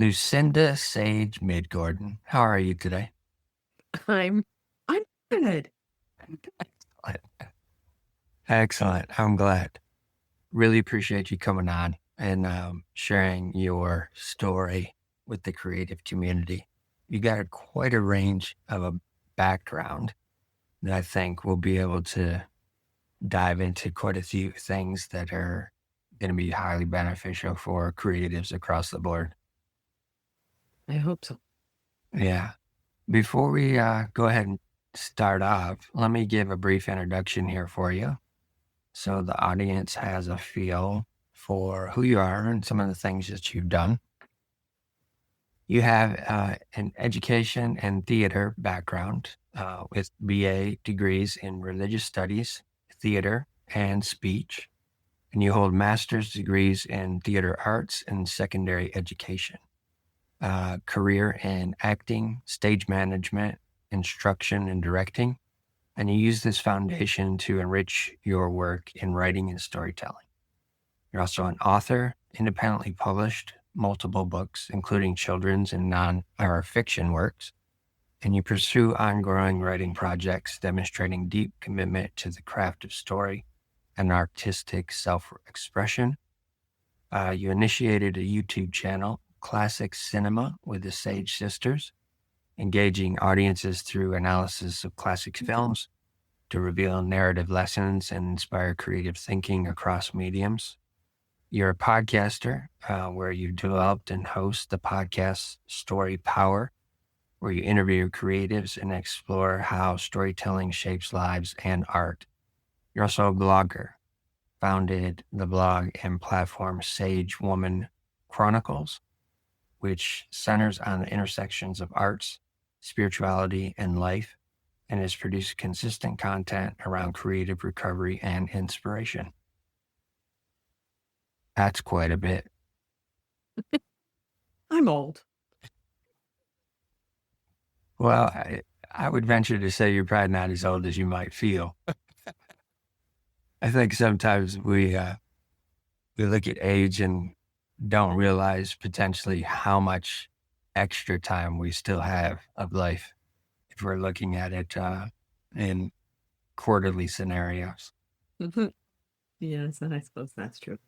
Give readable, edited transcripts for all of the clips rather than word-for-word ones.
Lucinda Sage-Midgorden. How are you today? I'm I'm good. Excellent. I'm glad. Really appreciate you coming on and sharing your story with the creative community. You got quite a range of a background that I think we'll be able to dive into quite a few things that are going to be highly beneficial for creatives across the board. I hope so. Yeah. Before we go ahead and start off, let me give a brief introduction here for you so the audience has a feel for who you are and some of the things that you've done. You have an education and theater background with BA degrees in religious studies, theater, and speech, and you hold master's degrees in theater arts and secondary education. Career in acting, stage management, instruction, and directing. And you use this foundation to enrich your work in writing and storytelling. You're also an author, independently published multiple books, including children's and non or fiction works. And you pursue ongoing writing projects demonstrating deep commitment to the craft of story and artistic self-expression. You initiated a YouTube channel, Classic Cinema with the Sage Sisters, engaging audiences through analysis of classic films to reveal narrative lessons and inspire creative thinking across mediums. You're a podcaster where you developed and host the podcast Story Power, where you interview creatives and explore how storytelling shapes lives and art. You're also a blogger, founded the blog and platform Sage Woman Chronicles, which centers on the intersections of arts, spirituality, and life, and has produced consistent content around creative recovery and inspiration. That's quite a bit. I'm old. Well, I would venture to say you're probably not as old as you might feel. I think sometimes we look at age and don't realize potentially how much extra time we still have of life if we're looking at it in quarterly scenarios. Yes, and I suppose that's true.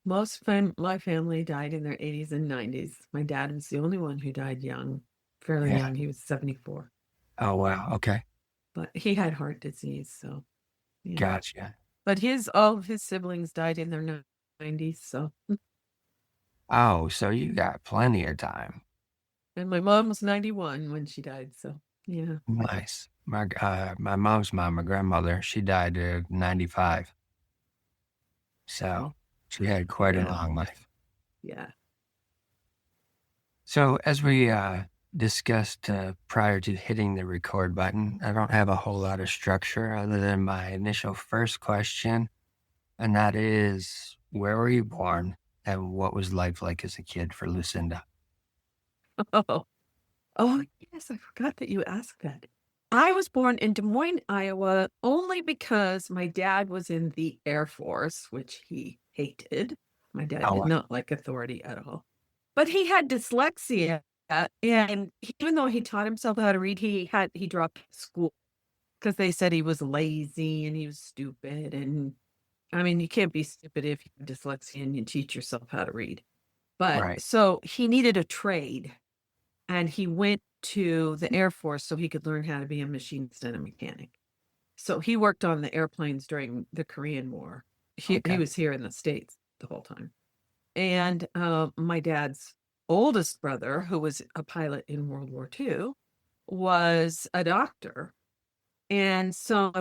My family died in their 80s and 90s. My dad was the only one who died young, fairly Yeah. young. He was 74, Oh, wow. Okay. but he had heart disease. So, yeah. Gotcha. But all of his siblings died in their 90s. So, Oh, so you got plenty of time. and my mom was 91 when she died. So, yeah. Nice. My mom's mom, my grandmother, she died at 95. So Oh, she had quite a yeah. long life. Yeah. So as we discussed prior to hitting the record button, I don't have a whole lot of structure other than my initial first question, and that is, where were you born and what was life like as a kid for Lucinda? Oh, oh, yes. I forgot that you asked that. I was born in Des Moines, Iowa, only because my dad was in the Air Force, which he hated. My dad Oh, did not like authority at all. But he had dyslexia, and even though he taught himself how to read, he dropped school because they said he was lazy and he was stupid. And I mean, you can't be stupid if you have dyslexia and you teach yourself how to read. But right. so he needed a trade, and he went to the Air Force so he could learn how to be a machinist and a mechanic. So he worked on the airplanes during the Korean War. He Okay. was here in the States the whole time. And my dad's oldest brother, who was a pilot in World War II, was a doctor. And so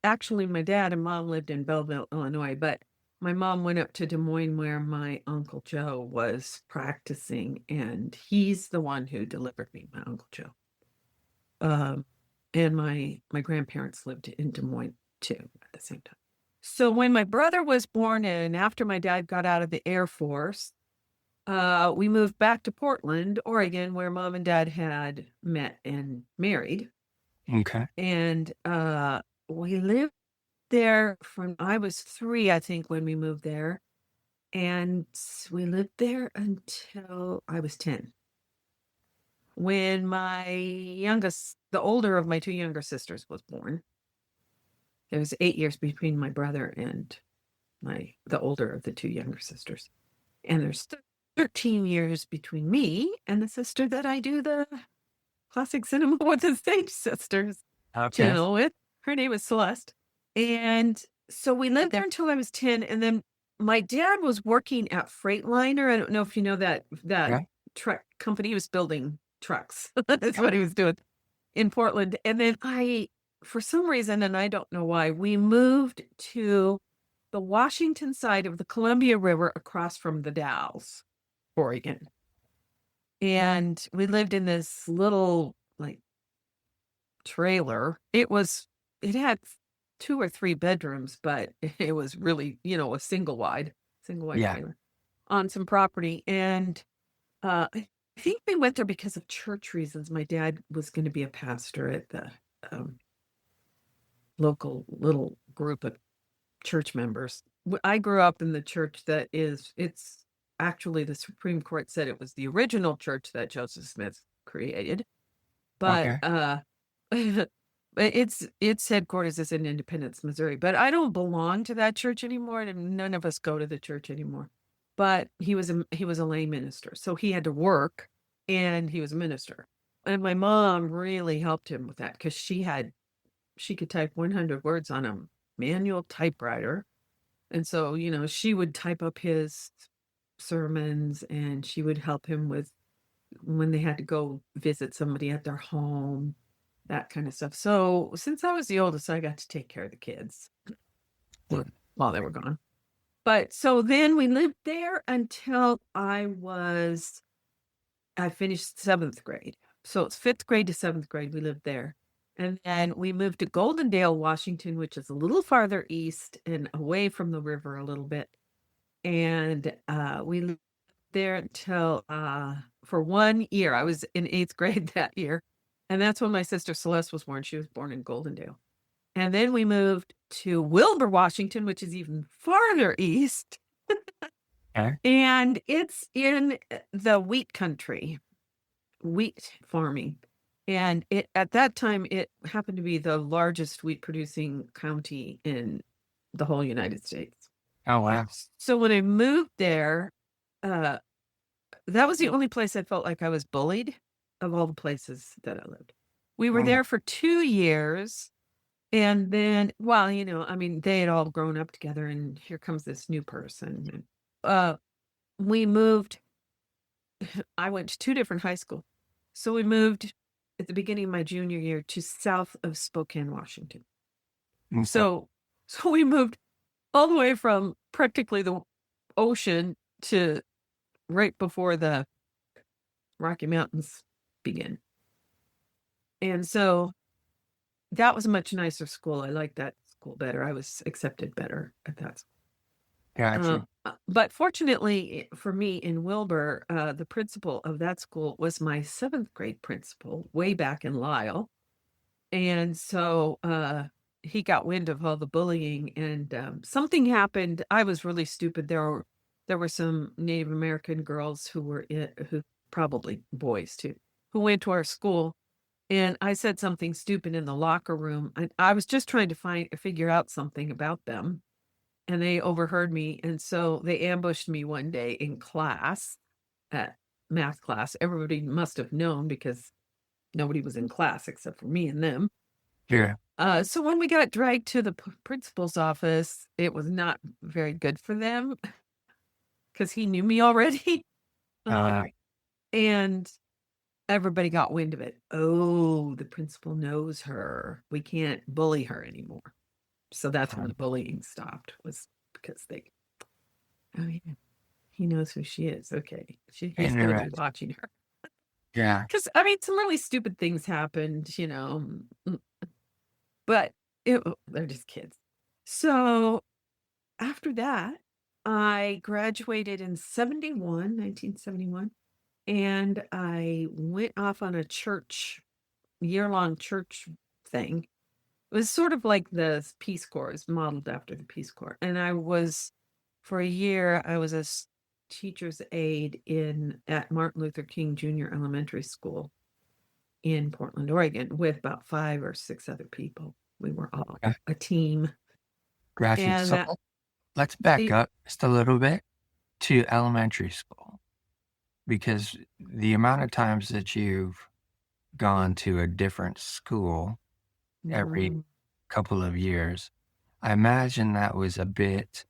actually, my dad and mom lived in Belleville, Illinois, but my mom went up to Des Moines where my Uncle Joe was practicing, and he's the one who delivered me, my Uncle Joe. Um, and my grandparents lived in Des Moines too at the same time. So when my brother was born and after my dad got out of the Air Force, we moved back to Portland, Oregon, where mom and dad had met and married. Okay. And we lived there from I was 3, I think, when we moved there. And we lived there until I was 10. When the older of my two younger sisters was born. There was 8 years between my brother and the older of the two younger sisters. And there's 13 years between me and the sister that I do the classic cinema with the Sage sisters Okay. channel with. Her name is Celeste. And so we lived there until I was 10. And then my dad was working at Freightliner. I don't know if you know that Yeah. truck company. He was building trucks. That's what he was doing in Portland. And then for some reason, and I don't know why, we moved to the Washington side of the Columbia River across from the Dalles, Oregon. And we lived in this little like trailer. It had 2 or 3 bedrooms, but it was really, a single wide Yeah. trailer on some property. And I think we went there because of church reasons. My dad was going to be a pastor at the um, local little group of church members. I grew up in the church it's actually the Supreme Court said it was the original church that Joseph Smith created, but Okay. but its headquarters is in Independence, Missouri. But I don't belong to that church anymore, and none of us go to the church anymore. But he was a lay minister, so he had to work, and he was a minister. And my mom really helped him with that because she could type 100 words on a manual typewriter. And so, she would type up his sermons and she would help him with when they had to go visit somebody at their home, that kind of stuff. So, since I was the oldest, I got to take care of the kids while they were gone. But so then we lived there until I finished 7th grade. So it's 5th grade to 7th grade. We lived there. And then we moved to Goldendale, Washington, which is a little farther east and away from the river a little bit. And we lived there until for 1 year. I was in 8th grade that year. And that's when my sister Celeste was born. She was born in Goldendale. And then we moved to Wilbur, Washington, which is even farther east. Okay. And it's in the wheat country, wheat farming. And at that time, it happened to be the largest wheat producing county in the whole United States. Oh, wow. So when I moved there, uh, that was the only place I felt like I was bullied of all the places that I lived. We were Oh, there for 2 years. And then, well, I mean, they had all grown up together, and here comes this new person. And, we moved. I went to 2 different high schools. So we moved at the beginning of my junior year to south of Spokane, Washington. okay. So we moved all the way from practically the ocean to right before the Rocky Mountains begin. And so that was a much nicer school. I liked that school better. I was accepted better at that school. Gotcha. But fortunately for me in Wilbur, the principal of that school was my 7th grade principal way back in Lisle. And so he got wind of all the bullying, and something happened. I was really stupid. There were some Native American girls who probably boys too, who went to our school. And I said something stupid in the locker room. I was just trying to figure out something about them, and they overheard me. And so they ambushed me one day in class, at math class. Everybody must have known because nobody was in class except for me and them. Yeah. So when we got dragged to the principal's office, it was not very good for them because he knew me already. Uh, And everybody got wind of it. Oh, the principal knows her. We can't bully her anymore. So that's when the bullying stopped, was because oh yeah, he knows who she is. Okay. He's going to be interesting. watching her. Yeah. Because, I mean, some really stupid things happened. But they're just kids. So after that, I graduated in 1971, and I went off on a year-long church thing. It was sort of like the Peace Corps, is modeled after the Peace Corps. And I was For a year, I was a teacher's aide at Martin Luther King Jr. Elementary School in Portland, Oregon, with about 5 or 6 other people. We were all Okay. a team. Gotcha. And So that let's back it, up just a little bit to elementary school because the amount of times that you've gone to a different school every mhm. couple of years, I imagine that was a bit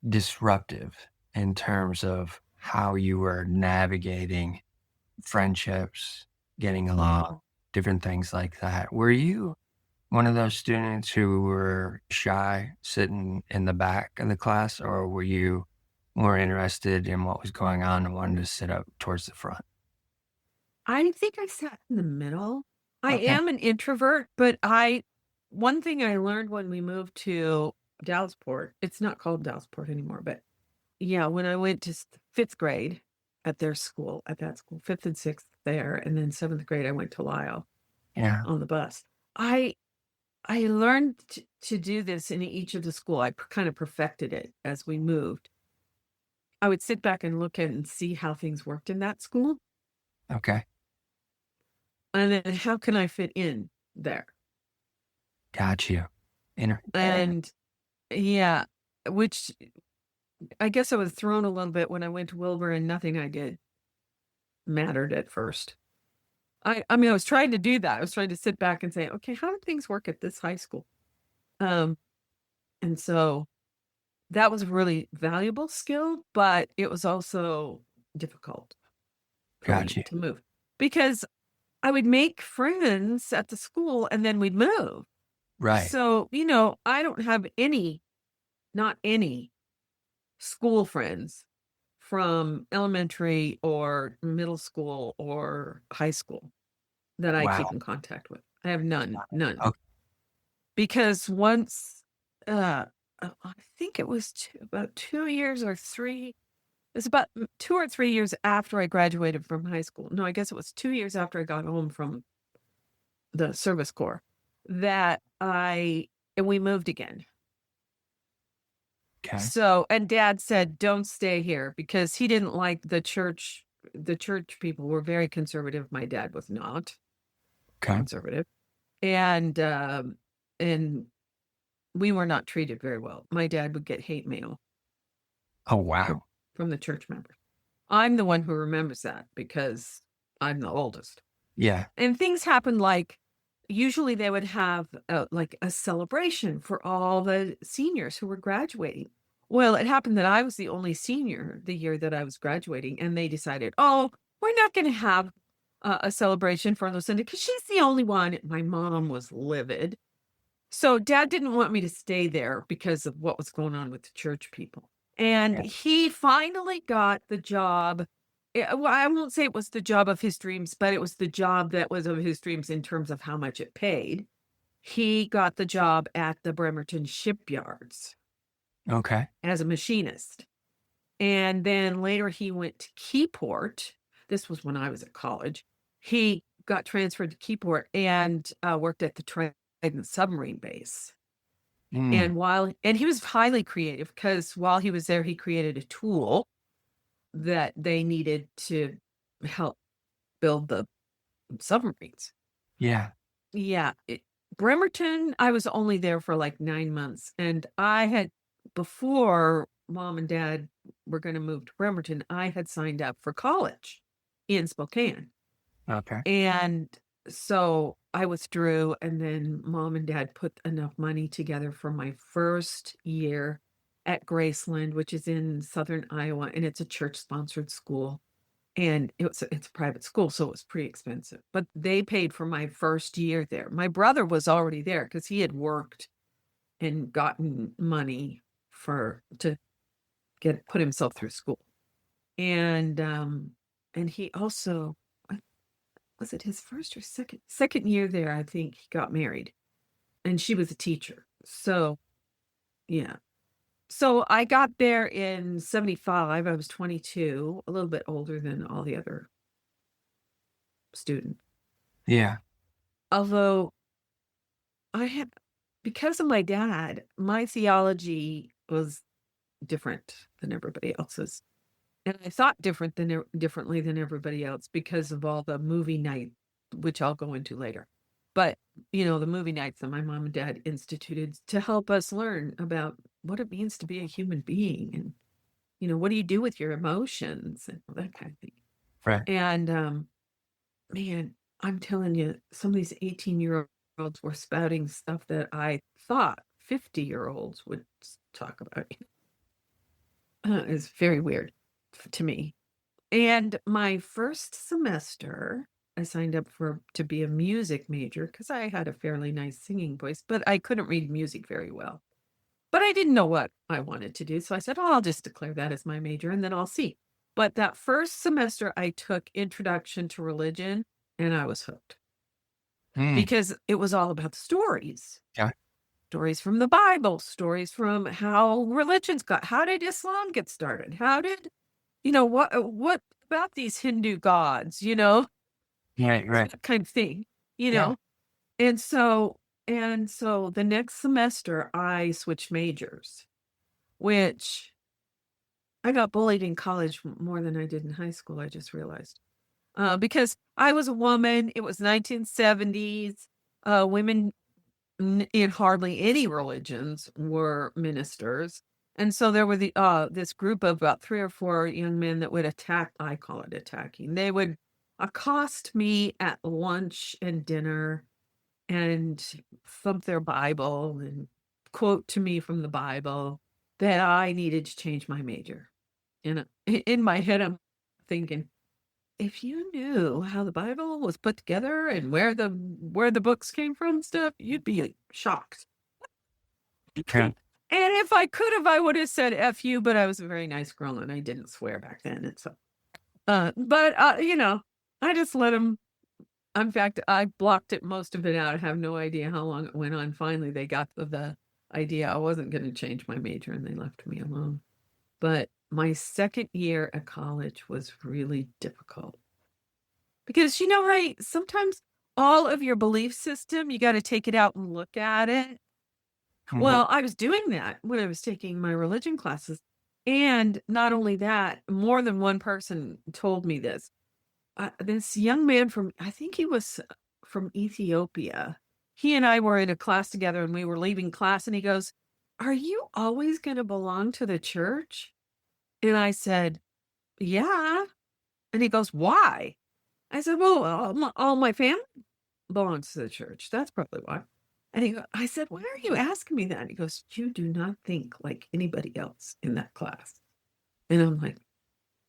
disruptive in terms of how you were navigating friendships, getting along, different things like that. Were you one of those students who were shy sitting in the back of the class, or were you more interested in what was going on and wanted to sit up towards the front? I think I sat in the middle. I Okay. am an introvert, but one thing I learned when we moved to Dallasport, it's not called Dallasport anymore, but yeah, when I went to fifth grade at that school, fifth and sixth there, and then seventh grade, I went to Lyle Yeah. on the bus. I I learned to do this in each of the school. I kind of perfected it as we moved. I would sit back and look at and see how things worked in that school, Okay. and then how can I fit in there? Got you. Yeah. And yeah, which I guess I was thrown a little bit when I went to Wilbur, and nothing I did mattered at first. I mean, I was trying to do that. I was trying to sit back and say, okay, how do things work at this high school? Um, and so that was a really valuable skill, but it was also difficult for Got me you. to move because I would make friends at the school and then we'd move. Right. So, I don't have not any school friends from elementary or middle school or high school that I Wow. keep in contact with. I have none, none. Okay. Because once, I think it was about 2 years or three. It's about 2 or 3 years after I graduated from high school. No, I guess it was 2 years after I got home from the service corps that and we moved again. Okay. So, and dad said, don't stay here because he didn't like the church. The church people were very conservative. My dad was not Okay. conservative. And we were not treated very well. My dad would get hate mail Oh, from wow. from the church members. I'm the one who remembers that because I'm the oldest. Yeah. And things happened like usually they would have like a celebration for all the seniors who were graduating. Well, it happened that I was the only senior the year that I was graduating, and they decided, oh, we're not going to have a celebration for Lucinda because she's the only one. My mom was livid. So dad didn't want me to stay there because of what was going on with the church people. And Yeah. he finally got the job. Well, I won't say it was the job of his dreams, but it was the job that was of his dreams in terms of how much it paid. He got the job at the Bremerton shipyards Okay. as a machinist. And then later he went to Keyport. This was when I was at college. He got transferred to Keyport and worked at the Trident submarine base. Mm. And he was highly creative because while he was there, he created a tool that they needed to help build the submarines. Yeah. Yeah, Bremerton, I was only there for like 9 months, and I had before mom and dad were going to move to Bremerton, I had signed up for college in Spokane. Okay. And so I withdrew, and then mom and dad put enough money together for my first year at Graceland, which is in southern Iowa, and it's a church-sponsored school. And it's a private school, so it was pretty expensive. But they paid for my first year there. My brother was already there because he had worked and gotten money for to get put himself through school. And he also was it his first or second year there, I think he got married. And she was a teacher. So yeah. So I got there in 75. I was 22, a little bit older than all the other students. Yeah. Although I had because of my dad, my theology was different than everybody else's. And I thought differently than everybody else because of all the movie night, which I'll go into later. But, the movie nights that my mom and dad instituted to help us learn about what it means to be a human being and, what do you do with your emotions and all that kind of thing. Right. And man, I'm telling you, some of these 18-year-olds were spouting stuff that I thought 50-year-olds would talk about. It's very weird to me. And my first semester, I signed up to be a music major because I had a fairly nice singing voice, but I couldn't read music very well. But I didn't know what I wanted to do. So I said, oh, I'll just declare that as my major and then I'll see. But that first semester, I took Introduction to Religion and I was hooked Mm. because it was all about stories. Yeah. Stories from the Bible, stories from how religions how did Islam get started? How did, what about these Hindu gods, Right. Right. that kind of thing, you Yeah. know? And so, the next semester I switched majors, which I got bullied in college more than I did in high school, I just realized. Because I was a woman, it was 1970s, women in hardly any religions were ministers. And so there were this group of about 3 or 4 young men that would I call it attacking. They would accost me at lunch and dinner and thump their Bible and quote to me from the Bible that I needed to change my major. And in my head, I'm thinking, if you knew how the Bible was put together and where the books came from stuff, you'd be shocked. Yeah. And if I could have, I would have said F you, but I was a very nice girl and I didn't swear back then. And so, I just let him. In fact, I blocked most of it out. I have no idea how long it went on. Finally, they got the idea I wasn't going to change my major and they left me alone. But my second year at college was really difficult because, right, sometimes all of your belief system, you got to take it out and look at it. Mhm. Well, I was doing that when I was taking my religion classes. And not only that, more than one person told me this. This young man I think he was from Ethiopia. He and I were in a class together and we were leaving class and he goes, are you always going to belong to the church? And I said, yeah. And he goes, why? I said, well, all my family belongs to the church. That's probably why. And I said, why are you asking me that? He goes, you do not think like anybody else in that class. And I'm like,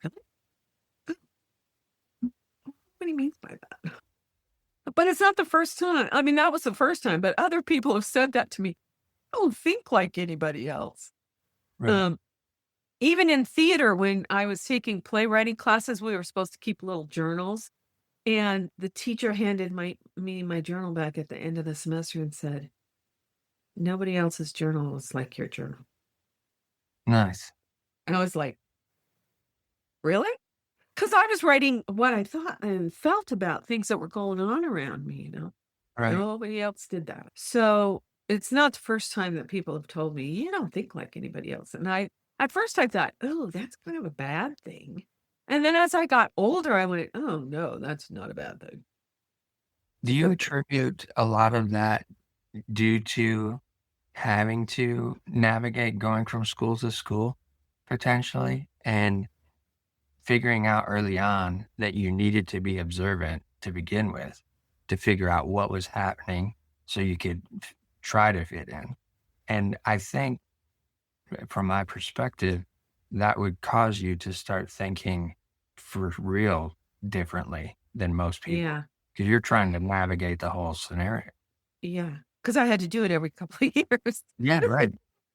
really? What do you mean by that? But it's not the first time. I mean, that was the first time, but other people have said that to me. I don't think like anybody else. Right. Um, Even in theater, when I was taking playwriting classes, we were supposed to keep little journals. And the teacher handed me my journal back at the end of the semester and said, nobody else's journal is like your journal. Nice. And I was like, really? Because I was writing what I thought and felt about things that were going on around me. Right. Nobody else did that. So it's not the first time that people have told me, you don't think like anybody else. And at first I thought, oh, that's kind of a bad thing. And then as I got older, I went, oh, no, that's not a bad thing. Do you attribute a lot of that due to having to navigate going from school to school potentially and figuring out early on that you needed to be observant to begin with to figure out what was happening so you could try to fit in? And I think from my perspective, that would cause you to start thinking for real differently than most people Yeah. because you're trying to navigate the whole scenario. Yeah. Because I had to do it every couple of years. Yeah, right.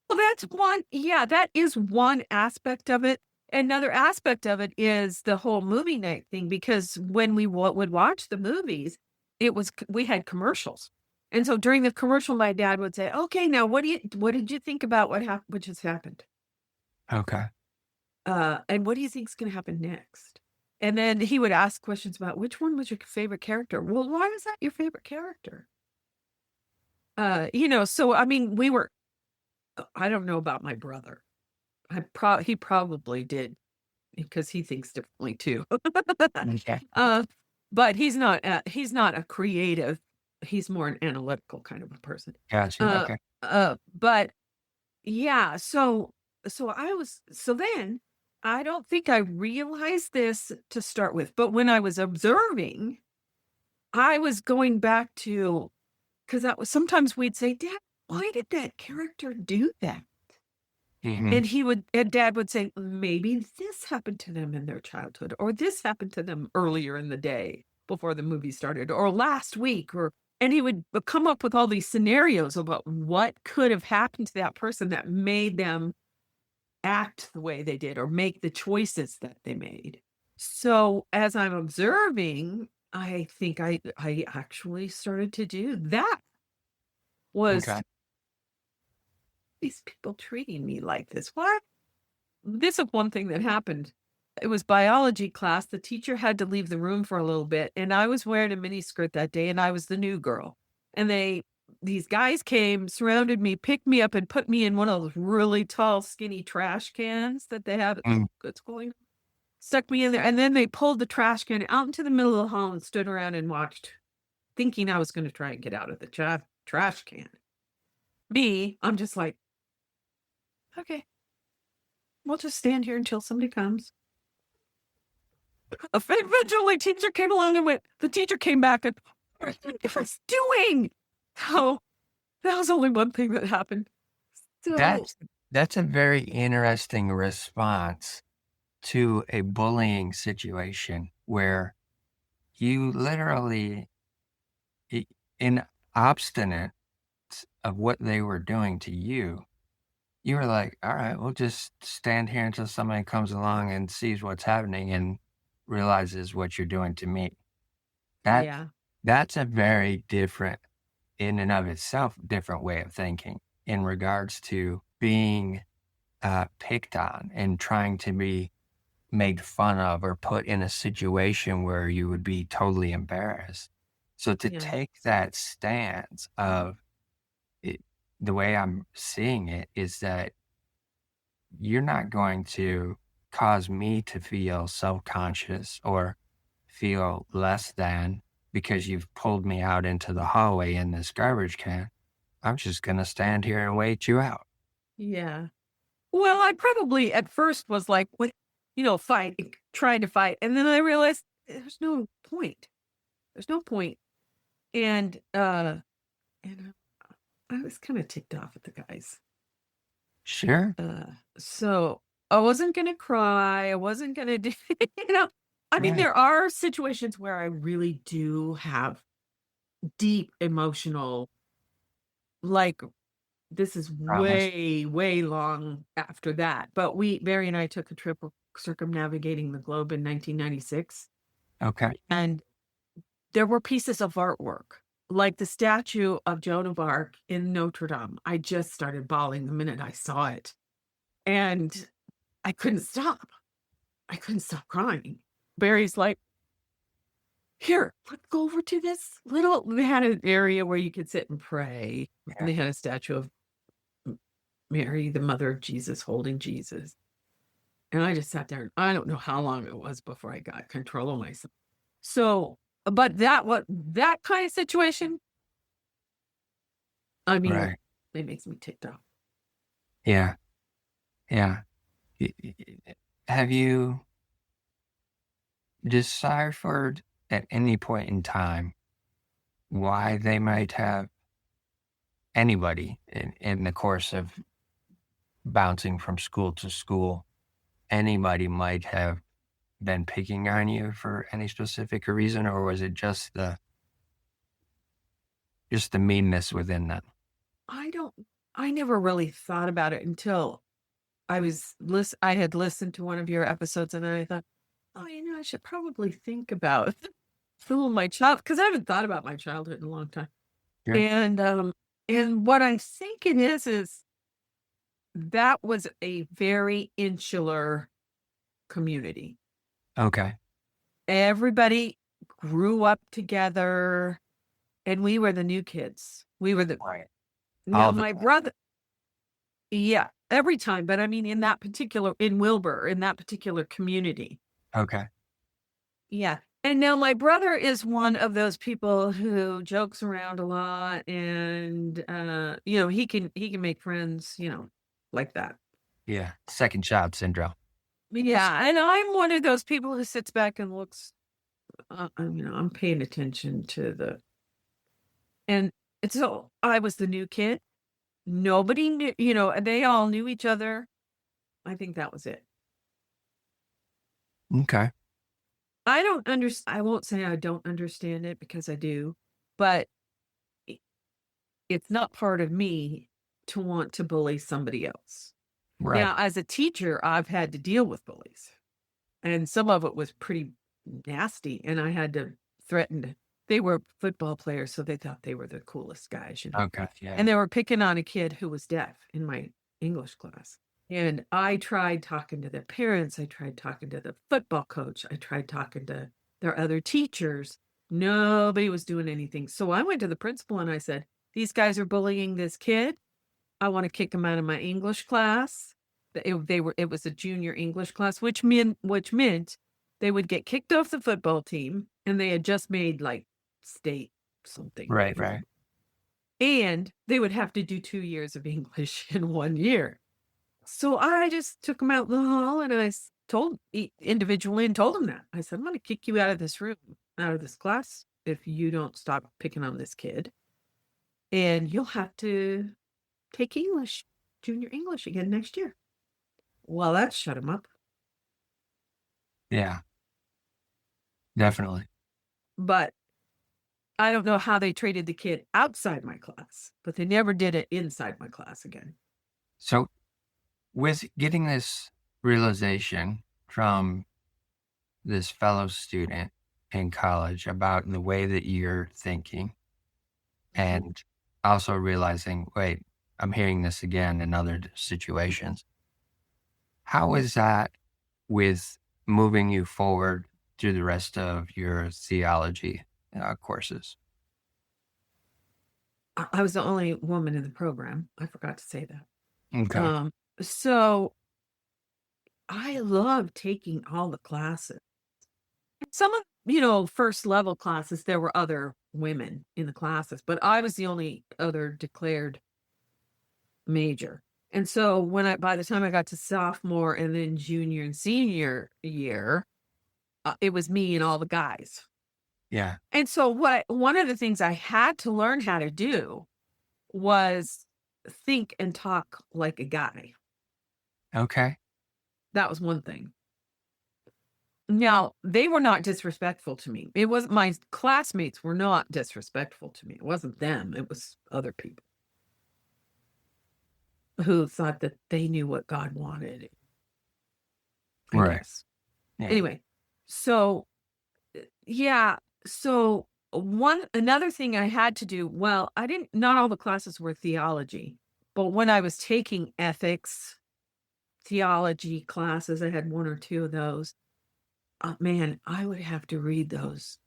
Well, that is one aspect of it. Another aspect of it is the whole movie night thing, because when we would watch the movies, we had commercials. And so during the commercial, my dad would say, okay, now what did you think about what just happened? Okay. And what do you think is going to happen next? And then he would ask questions about which one was your favorite character? Well, why was that your favorite character? So I mean, I don't know about my brother, he probably did because he thinks differently too. Okay. Uh, but he's not a creative. He's more an analytical kind of a person. Gotcha. Uh, Okay. but yeah, so then I don't think I realized this to start with, but when I was observing, I was going back to because that was sometimes we'd say, "Dad, why did that character do that?" Hmm. And dad would say, maybe this happened to them in their childhood, or this happened to them earlier in the day before the movie started, or last week, and he would come up with all these scenarios about what could have happened to that person that made them act the way they did or make the choices that they made. So as I'm observing, I think I actually started to do that was Okay. these people treating me like this. Why this is one thing that happened. It was biology class. The teacher had to leave the room for a little bit, and I was wearing a mini skirt that day, and I was the new girl. And these guys came, surrounded me, picked me up, and put me in one of those really tall, skinny trash cans that they have Mm. at school. Stuck me in there, and then they pulled the trash can out into the middle of the hall and stood around and watched, thinking I was going to try and get out of the trash can. I'm just like, okay, we'll just stand here until somebody comes. Eventually, teacher came along and the teacher came back and, what are you guys doing? Oh, that was only one thing that happened. So, That's that's a very interesting response to a bullying situation where you literally, i- in obstinate of what they were doing to you, you were like, all right, we'll just stand here until somebody comes along and sees what's happening and realizes what you're doing to me. That yeah, that's a very different, in and of itself, different way of thinking in regards to being picked on and trying to be made fun of or put in a situation where you would be totally embarrassed. So to yeah, take that stance of it, the way I'm seeing it is that you're not going to cause me to feel self-conscious or feel less than because you've pulled me out into the hallway in this garbage can. I'm just gonna stand here and wait you out. yeah. Well, I probably at first was like, what, fight, trying to fight. And then I realized there's no point. There's no point. And, I was kind of ticked off at the guys. Sure. So I wasn't gonna cry. I wasn't gonna do, you know. I mean, Right. there are situations where I really do have deep emotional, like this is Promise. way, way long after that. But Barry and I took a trip circumnavigating the globe in 1996, Okay. and there were pieces of artwork, like the statue of Joan of Arc in Notre Dame. I just started bawling the minute I saw it, and I couldn't stop. I couldn't stop crying. Barry's like, here, let's go over to this little. They had an area where you could sit and pray, and Yeah. they had a statue of Mary, the mother of Jesus, holding Jesus. And I just sat there. And I don't know how long it was before I got control of myself. So, but that kind of situation, I mean, Right. it makes me ticked off. Yeah. Yeah. Have you deciphered at any point in time why they might have anybody in the course of bouncing from school to school, anybody might have been picking on you for any specific reason, or was it just the meanness within them? I don't. I never really thought about it until I had listened to one of your episodes, and then I thought, oh, I should probably think about who my child because I haven't thought about my childhood in a long time. Sure. And what I'm thinking is that was a very insular community. Okay. Everybody grew up together, and we were the new kids. We were the Right. now All the my brother. Yeah, every time, but I mean, in Wilbur, in that particular community. Okay. Yeah, and now my brother is one of those people who jokes around a lot and, he can make friends, like that. Yeah. Second child syndrome. Yeah, and I'm one of those people who sits back and looks, I'm paying attention to and so I was the new kid. Nobody knew, they all knew each other. I think that was it. Okay. I won't say I don't understand it because I do, but I it's not part of me to want to bully somebody else. Right. Now, as a teacher, I've had to deal with bullies, and some of it was pretty nasty, and I had to threaten to they were football players, so they thought they were the coolest guys. Okay. Yeah. And they were picking on a kid who was deaf in my English class. And I tried talking to their parents, I tried talking to the football coach, I tried talking to their other teachers. Nobody was doing anything. So I went to the principal and I said, "These guys are bullying this kid. I want to kick him out of my English class." It was a junior English class, which meant they would get kicked off the football team and they had just made like state something. Right. Right. And they would have to do 2 years of English in 1 year. So I just took them out in the hall and told individually and told them that. I said, "I'm going to kick you out of this room, out of this class, if you don't stop picking on this kid. And you'll have to take English, junior English again next year." Well, that shut him up. Yeah. Definitely. But I don't know how they treated the kid outside my class, but they never did it inside my class again. So, with getting this realization from this fellow student in college about the way that you're thinking, Mhm. and also realizing, wait, I'm hearing this again in other situations. How is that with moving you forward through the rest of your theology courses? I was the only woman in the program. I forgot to say that. Okay. Um, so I love taking all the classes. Some of, first level classes, there were other women in the classes, but I was the only other declared major. And so by the time I got to sophomore and then junior and senior year, it was me and all the guys. Yeah. And so one of the things I had to learn how to do was think and talk like a guy. Okay. That was one thing. Now, they were not disrespectful to me. It was my classmates were not disrespectful to me. It wasn't them, it was other people who thought that they knew what God wanted, I Right. guess. Yeah. Anyway, so yeah, so one another thing I had to do, well, I didn't not all the classes were theology, but when I was taking ethics, theology classes, I had 1 or 2 of those. Man, I would have to read those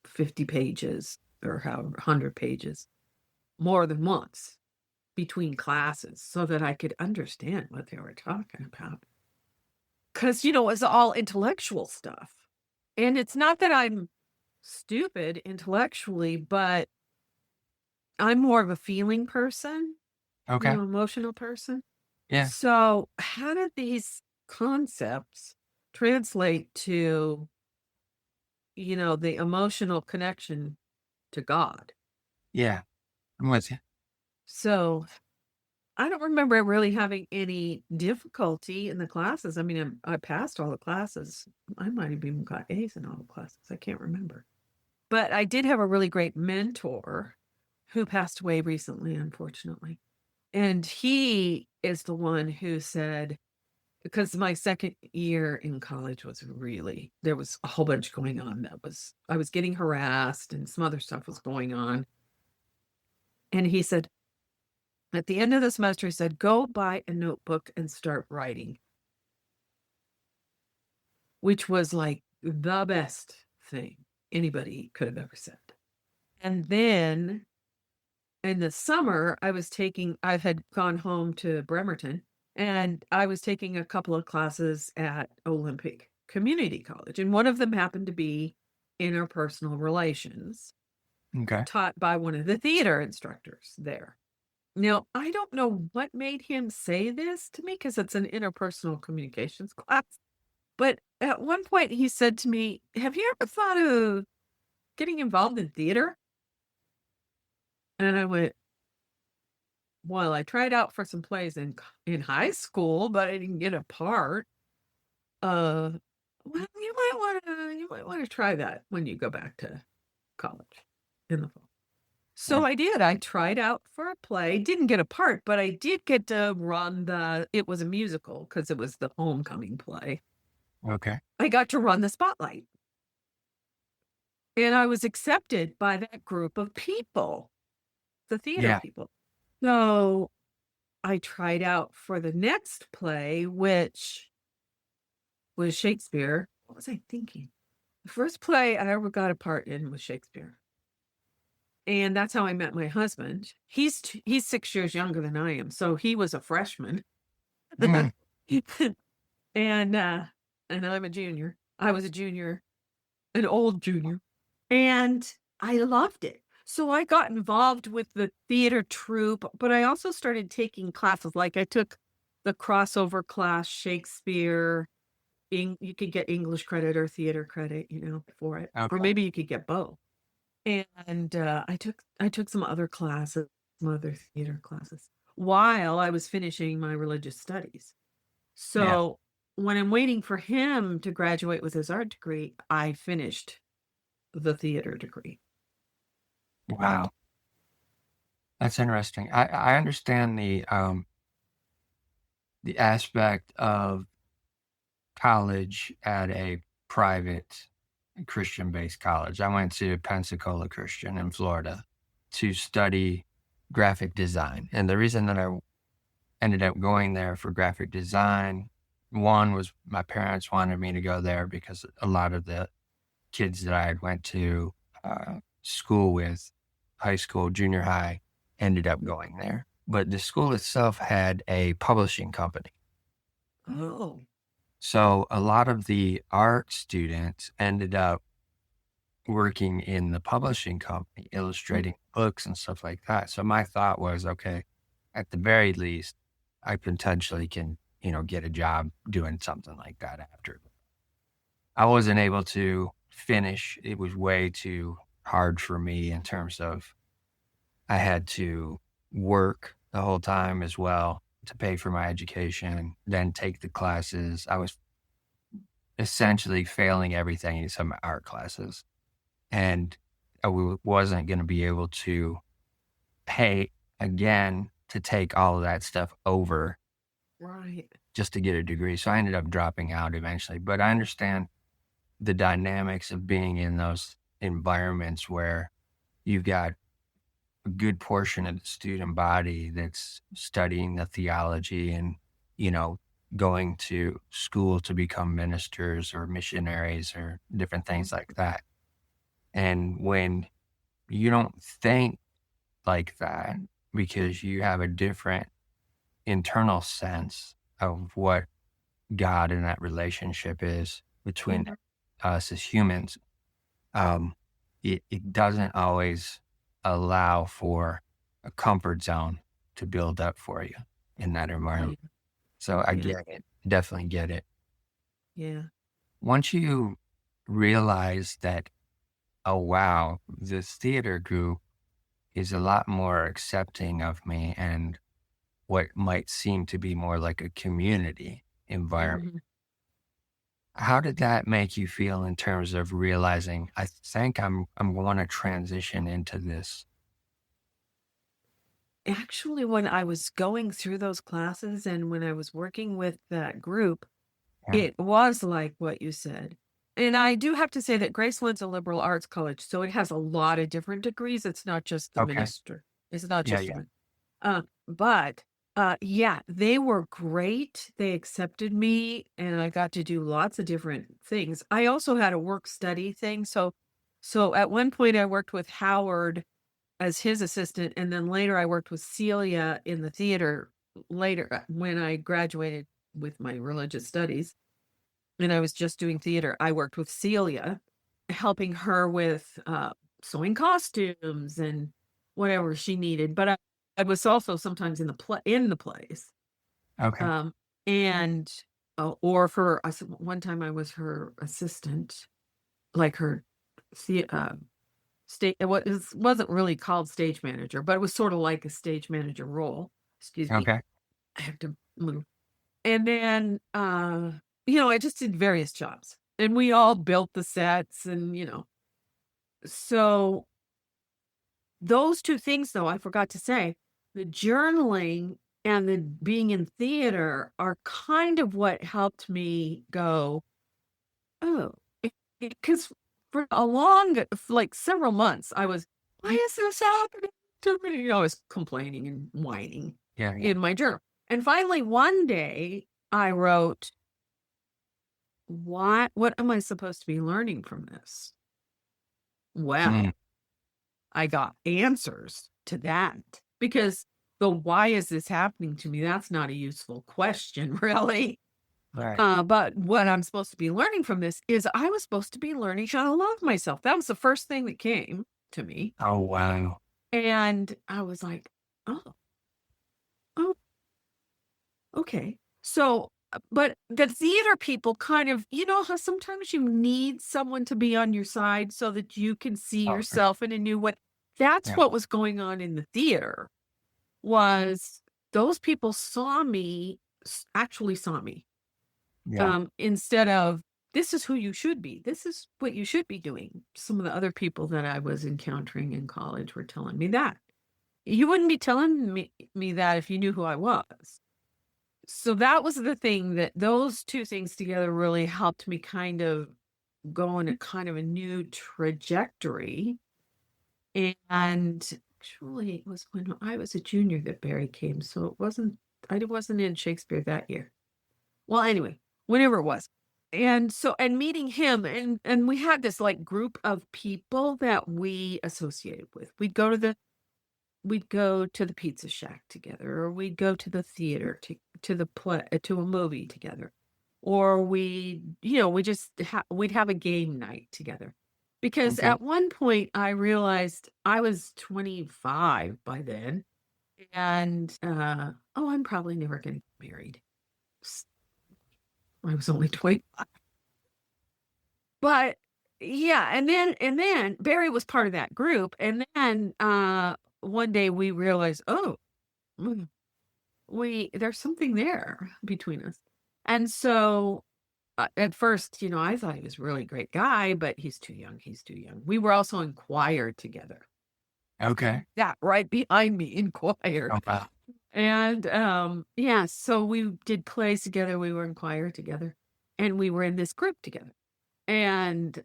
50 pages or however 100 pages more than once between classes so that I could understand what they were talking about. Because, it's all intellectual stuff. And it's not that I'm stupid intellectually, but I'm more of a feeling person, Okay. emotional person. Yeah. So, how did these concepts translate to, the emotional connection to God? Yeah. I'm with you. So, I don't remember really having any difficulty in the classes. I mean, I passed all the classes. I might have even got A's in all the classes. I can't remember. But I did have a really great mentor who passed away recently, unfortunately. And he is the one who said, because my second year in college there was a whole bunch going on I was getting harassed and some other stuff was going on. And he said, at the end of the semester, he said, "Go buy a notebook and start writing," which was like the best thing anybody could have ever said. And then in the summer, I had gone home to Bremerton, and I was taking a couple of classes at Olympic Community College, and one of them happened to be interpersonal relations, Okay. taught by one of the theater instructors there. Now, I don't know what made him say this to me because it's an interpersonal communications class, but at one point he said to me, "Have you ever thought of getting involved in theater?" And I went, "Well, I tried out for some plays in high school, but I didn't get a part. Uh, well, you might wanna try that when you go back to college in the fall." Yeah. So I did. I tried out for a play, didn't get a part, but I did get to run it was a musical because it was the homecoming play. Okay. I got to run the spotlight, and I was accepted by that group of people, the theater Yeah. people. So I tried out for the next play, which was Shakespeare. What was I thinking? The first play I ever got a part in was Shakespeare. And that's how I met my husband. He's 6 years younger than I am, so he was a freshman. Mm, And, and I'm a junior. I was a junior, an old junior, and I loved it. So I got involved with the theater troupe, but I also started taking classes. Like I took the crossover class, Shakespeare, you could get English credit or theater credit, for it, or okay. maybe you could get both. And I took some other classes, some other theater classes while I was finishing my religious studies. Yeah. So when I'm waiting for him to graduate with his art degree, I finished the theater degree. Wow. That's interesting. I understand the aspect of college at a private Christian-based college. I went to Pensacola Christian in Florida to study graphic design, and the reason that I ended up going there for graphic design, one was my parents wanted me to go there because a lot of the kids that I had went to school with, high school, junior high, ended up going there. But the school itself had a publishing company. Oh, So a lot of the art students ended up working in the publishing company, illustrating books and stuff like that. So my thought was, okay, at the very least, I potentially can, get a job doing something like that after. I wasn't able to finish. It was way too hard for me in terms of I had to work the whole time as well to pay for my education, then take the classes. I was essentially failing everything in some art classes. And wasn't going to be able to pay again to take all of that stuff over right. just to get a degree. So I ended up dropping out eventually. But I understand the dynamics of being in those environments where you've got a good portion of the student body that's studying the theology and, you know, going to school to become ministers or missionaries or different things like that. And when you don't think like that because you have a different internal sense of what God in that relationship is between Mhm. us as humans, um, it doesn't always allow for a comfort zone to build up for you in that Yeah, environment. So I yeah, get it, definitely get it. yeah. Once you realize that, oh wow, this theater group is a lot more accepting of me and what might seem to be more like a community environment. Mhm. How did that make you feel in terms of realizing, I think I'm going to transition into this? Actually, when I was going through those classes and when I was working with that group, Yeah. it was like what you said. And I do have to say that Graceland's a liberal arts college, so it has a lot of different degrees. It's not just the Okay. minister. It's not Yeah. just Yeah. but yeah, they were great. They accepted me and I got to do lots of different things. I also had a work study thing. So at one point I worked with Howard as his assistant, and then later I worked with Celia in the theater later, when I graduated with my religious studies, and I was just doing theater. I worked with Celia, helping her with, sewing costumes and whatever she needed, but I was also sometimes in the plays, Okay. um, and, or for one time I was her assistant, like her the it wasn't really called stage manager, but it was sorta like a stage manager role. Excuse me. Okay. I have to move. And then, I just did various jobs, and we all built the sets and, so those 2 things, though, I forgot to say, the journaling and the being in theater are kind of what helped me go, "Oh," because for like, several months, I was, "Why is this happening to me?" I was complaining and whining Yeah. Yeah. in my journal. And finally, one day, I wrote, what am I supposed to be learning from this?" Mm, Well, I got answers to that, because the "why is this happening to me?" That's not a useful question, really. right. But what I'm supposed to be learning from this is I was supposed to be learning how to love myself. That was the first thing that came to me. Oh, wow. And I was like, "Oh, oh, okay." So, but the theater people kind of, how sometimes you need someone to be on your side so that you can see Oh, for yourself in a new way. That's yeah. what was going on in the theater, was those people actually saw me, Yeah. instead of, "This is who you should be. This is what you should be doing." Some of the other people that I was encountering in college were telling me that. You wouldn't be telling me that if you knew who I was. So that was the thing, that those 2 things together really helped me kind of go in a kind of a new trajectory. And actually, it was when I was a junior that Barry came, so I wasn't in Shakespeare that year. Well, anyway, whenever it was. And meeting him, and we had this, like, group of people that we associated with. We'd go to the pizza shack together, or we'd go to the theater, to the play, to a movie together, or we'd have a game night together. Because Okay. at one point I realized I was 25 by then, and oh, I'm probably never going to get married. S- I was only 20. But yeah, and then Barry was part of that group, and then one day we realized, oh, mm, we there's something there between us. And so, at first, I thought he was a really great guy, but he's too young. He's too young. We were also in choir together. Okay. Yeah, right behind me in choir. Oh, wow. And yeah, so we did plays together. We were in choir together, and we were in this group together. And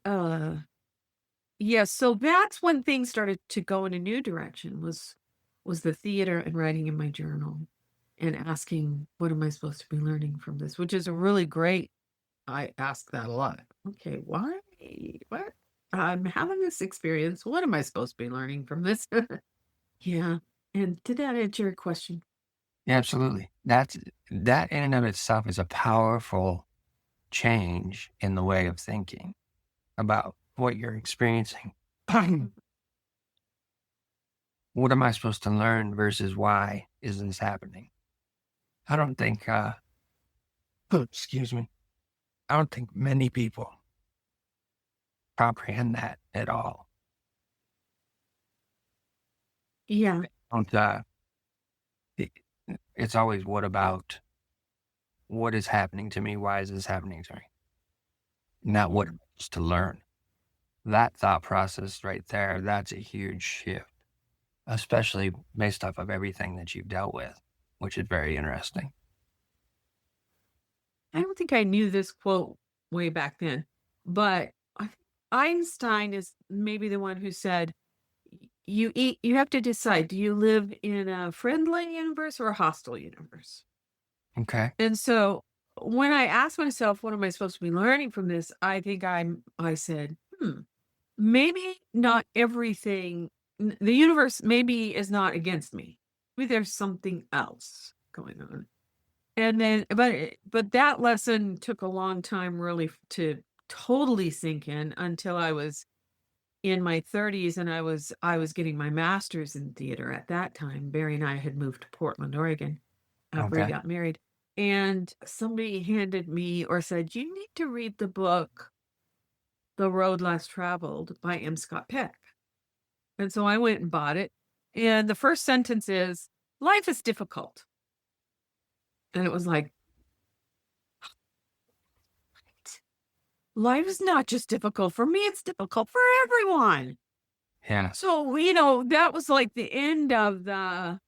yeah, so that's when things started to go in a new direction, was the theater and writing in my journal, and asking, what am I supposed to be learning from this? Which is a really great, I ask that a lot. Okay, why? What? I'm having this experience. What am I supposed to be learning from this? Yeah. And did that answer your question? Yeah, absolutely. That in and of itself is a powerful change in the way of thinking about what you're experiencing. Mhm. What am I supposed to learn versus why is this happening? I don't think, excuse me, I don't think many people comprehend that at all. Yeah. Don't, it, it's always what is happening to me? Why is this happening to me? Not what Yeah. am I supposed to learn. That thought process right there, that's a huge shift, especially based off of everything that you've dealt with, which is very interesting. I don't think I knew this quote way back then, but I think Einstein is maybe the one who said, you have to decide, do you live in a friendly universe or a hostile universe?" Okay. And so when I asked myself, what am I supposed to be learning from this? I think I said, maybe not everything. the universe maybe is not against me. Maybe there's something else going on. And then, but that lesson took a long time really to totally sink in until I was in my 30s, and I was getting my master's in theater at that time. Barry and I had moved to Portland, Oregon after we Okay. got married. And somebody handed me or said, "You need to read the book The Road Less Traveled by M. Scott Peck." And so I went and bought it. And the first sentence is, "Life is difficult." And it was like, life is not just difficult for me, it's difficult for everyone. Yeah. So, that was like the end of the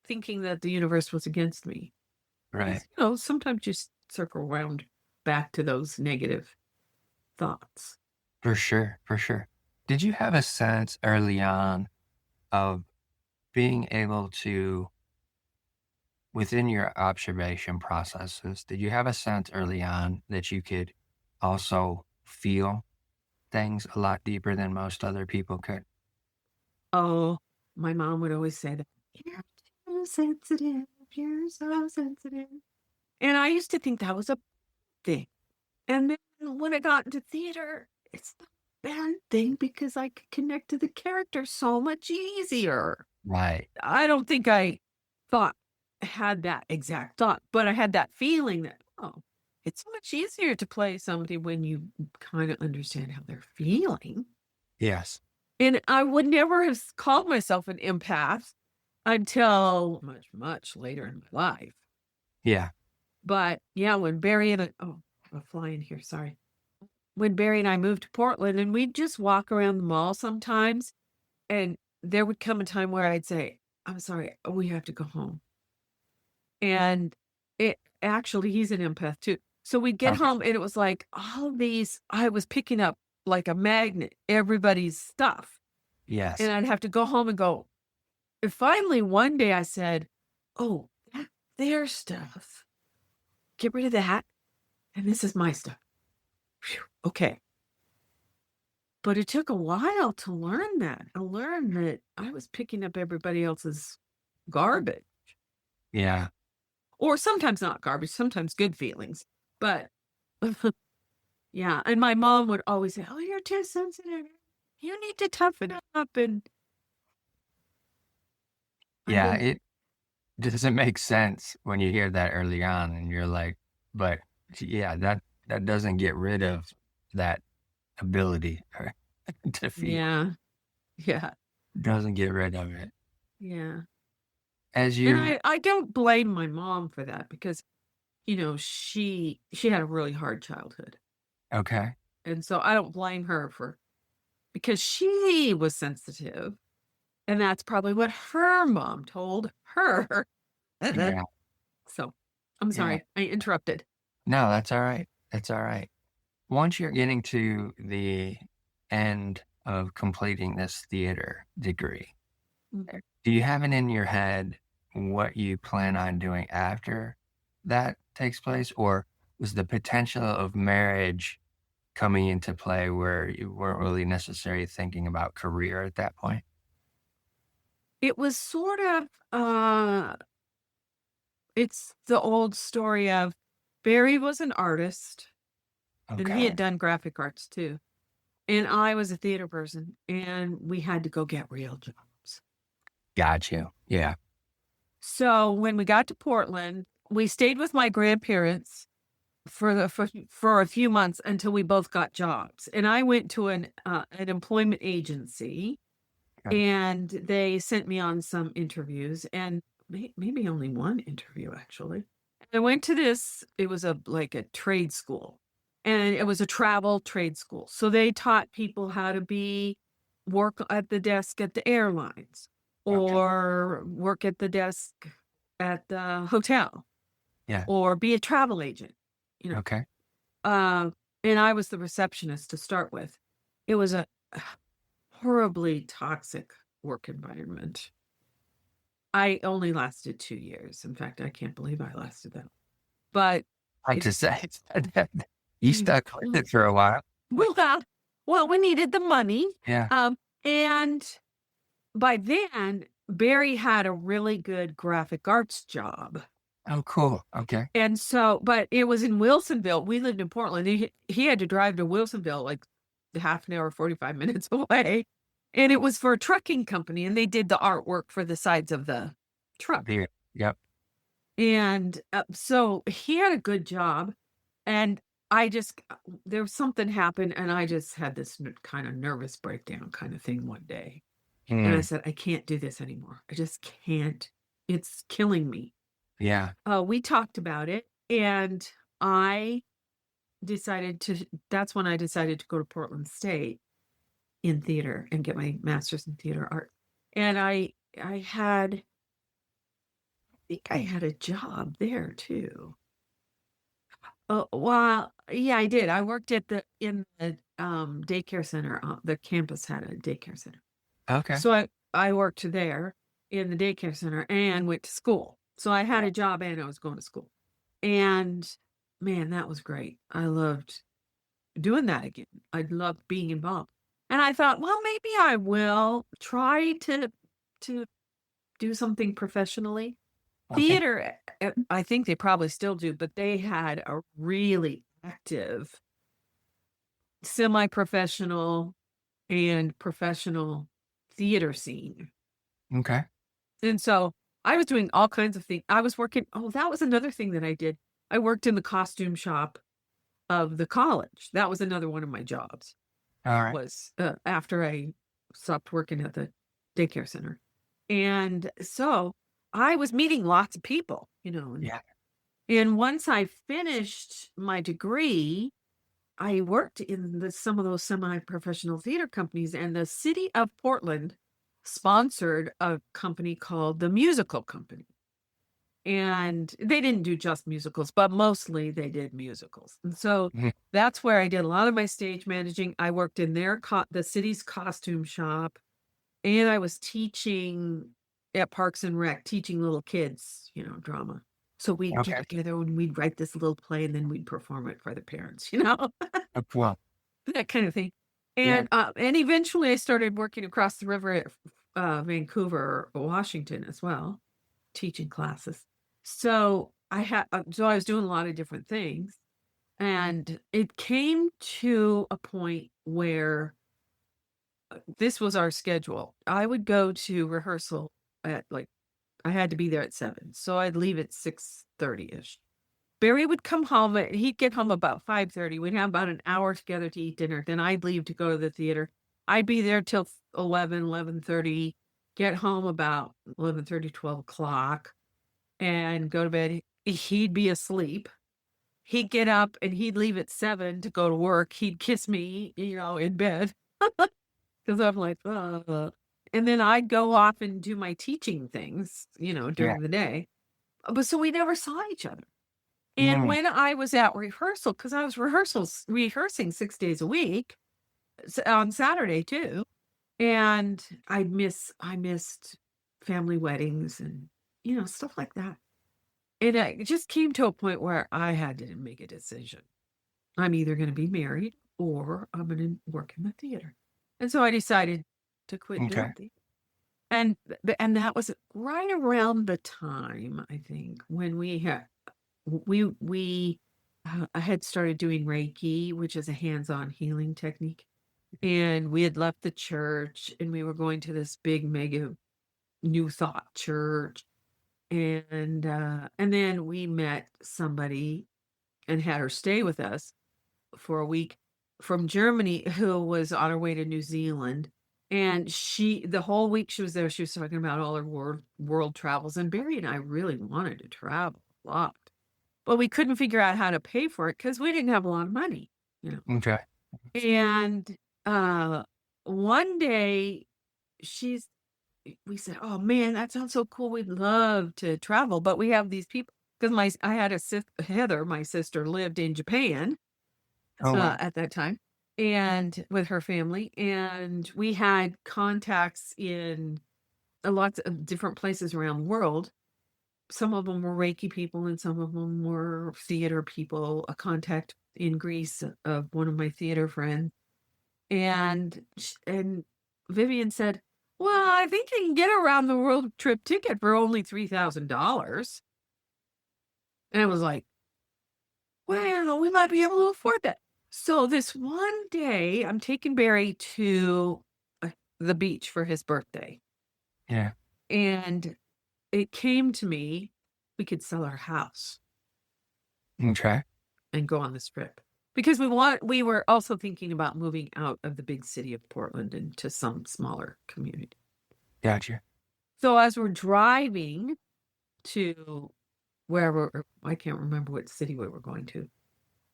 thinking that the universe was against me. Right. 'Cause, sometimes you circle around back to those negative thoughts. For sure. For sure. Did you have a sense early on of being able to, within your observation processes, did you have a sense early on that you could also feel things a lot deeper than most other people could? Oh, my mom would always say that, "You're too sensitive. You're so sensitive." And I used to think that was a thing. And then when I got into theater, it's not a bad thing because I could connect to the character so much easier. Right. I don't think I thought had that exact thought, but I had that feeling that, oh, it's so much easier to play somebody when you kind of understand how they're feeling. Yes. And I would never have called myself an empath until much, much later in my life. Yeah. But yeah, when Barry and I have a fly in here, sorry. When Barry and I moved to Portland, and we'd just walk around the mall sometimes, and there would come a time where I'd say, "I'm sorry, we have to go home." And it actually, he's an empath too. So we'd get Okay. home, and it was like all these, I was picking up like a magnet, everybody's stuff. And Yes. I'd have to go home and go. And finally, one day I said, "Oh, that's their stuff. Get rid of that. And this is my stuff." Phew, okay. But it took a while to learn that. I learned that I was picking up everybody else's garbage, Yeah. or sometimes not garbage, sometimes good feelings. But yeah, and my mom would always say, "Oh, you're too sensitive. You need to toughen up." And I Yeah. didn't. It doesn't make sense when you hear that early on and you're like, but yeah, that doesn't get rid of that ability to feel. Yeah, yeah, Doesn't get rid of it. yeah. As And you I don't blame my mom for that because, she had a really hard childhood. okay. And so I don't blame her for, because she was sensitive, and that's probably what her mom told her. Yeah. So, I'm Yeah. sorry, I interrupted. No, that's all right. That's all right. Once you're getting to the end of completing this theater degree, Mhm. do you have it in your head what you plan on doing after that takes place? Or was the potential of marriage coming into play where you weren't really necessarily thinking about career at that point? It was sort of, it's the old story of Barry was an artist, and he had Okay. done graphic arts too, and I was a theater person, and we had to go get real jobs. Got you. Yeah. So, when we got to Portland, we stayed with my grandparents for a few months until we both got jobs. And I went to an employment agency, Okay. and they sent me on some interviews, and maybe only one interview actually. I went to this, it was like a trade school, and it was a travel trade school. So they taught people how to work at the desk at the airlines, Okay. or work at the desk at the hotel, Yeah. or be a travel agent, you know. Okay. Uh, and I was the receptionist to start with. It was a horribly toxic work environment. I only lasted 2 years. In fact, I can't believe I lasted that. But Like it to say, you stuck with it for a while. well, well, we needed the money. Yeah. And by then, Barry had a really good graphic arts job. Oh, cool. Okay. And so but it was in Wilsonville. We lived in Portland. He had to drive to Wilsonville, like, half an hour, 45 minutes away, and it was for a trucking company, and they did the artwork for the sides of the truck. There. Yep. And, so he had a good job, and I just there was something happened, and I just had this kinda nervous breakdown kinda thing one day, and I Mm, said, "I can't do this anymore. I just can't. It's killing me." yeah. We talked about it, and I decided to that's when I decided to go to Portland State in theater and get my master's in theater art. And I had a job there too. Oh, well, yeah, I did. I worked in the daycare center. The campus had a daycare center. Okay. So I worked there in the daycare center and went to school. So I had Yeah. a job and I was going to school. And man, that was great. I loved doing that again. I loved being involved. And I thought, well, maybe I will try to do something professionally. Okay. Theater, I think they probably still do, but they had a really active semi-professional and professional theater scene. Okay. And so I was doing all kinds of things. I was working that was another thing that I did. I worked in the costume shop of the college. That was another one of my jobs, All right. was, after I stopped working at the daycare center. And so I was meeting lots of people, Yeah. and once I finished my degree, I worked in some of those semi-professional theater companies, and the city of Portland sponsored a company called the Musical Company. And they didn't do just musicals, but mostly they did musicals. And so Mhm. that's where I did a lot of my stage managing. I worked in the city's costume shop, and I was teaching at Parks and Rec, teaching little kids, drama. So we'd get Okay. together and we'd write this little play and then we'd perform it for the parents, Oh, cool. that kind of thing. Yeah. And eventually I started working across the river at Vancouver, Washington as well, teaching classes. So I was doing a lot of different things, and it came to a point where this was our schedule. I would go to rehearsal at I had to be there at 7, so I'd leave at 6:30ish. Barry would come home, he'd get home about 5:30. We'd have about an hour together to eat dinner. Then I'd leave to go to the theater. I'd be there till 11:30, get home about 11:30, 12 o'clock, and go to bed. He'd be asleep. He'd get up and he'd leave at 7 to go to work. He'd kiss me, in bed because I'm like, "Ugh." And then I'd go off and do my teaching things, Yeah. during the day. But so we never saw each other. And Mm, when I was at rehearsal, because I was rehearsing 6 days a week, on Saturday too, and I missed family weddings and stuff like that. And it just came to a point where I had to make a decision. I'm either going to be married or I'm going to work in the theater. And so I decided to quit okay. doing theater. And that was right around the time, I think, when I had started doing Reiki, which is a hands-on healing technique. And we had left the church and we were going to this big mega new thought church. And then we met somebody and had her stay with us for a week from Germany who was on her way to New Zealand. And the whole week she was there, she was talking about all her world travels. And Barry and I really wanted to travel a lot. But we couldn't figure out how to pay for it because we didn't have a lot of money, you know. Okay. And one day she's we said, "Oh man, that sounds so cool. We'd love to travel, but we have these people." Because I had Heather, my sister, lived in Japan Oh, wow. at that time, and with her family, and we had contacts in lots of different places around the world. Some of them were Reiki people, and some of them were theater people. A contact in Greece of one of my theater friends, and Vivian said, Well, I think you can get a round the world trip ticket for only $3,000. And I was like, well, we might be able to afford that. So this one day, I'm taking Barry to the beach for his birthday. Yeah. And it came to me, we could sell our house Okay. and go on this trip. Because we were also thinking about moving out of the big city of Portland into some smaller community. Gotcha. So as we're driving to wherever, I can't remember what city we were going to,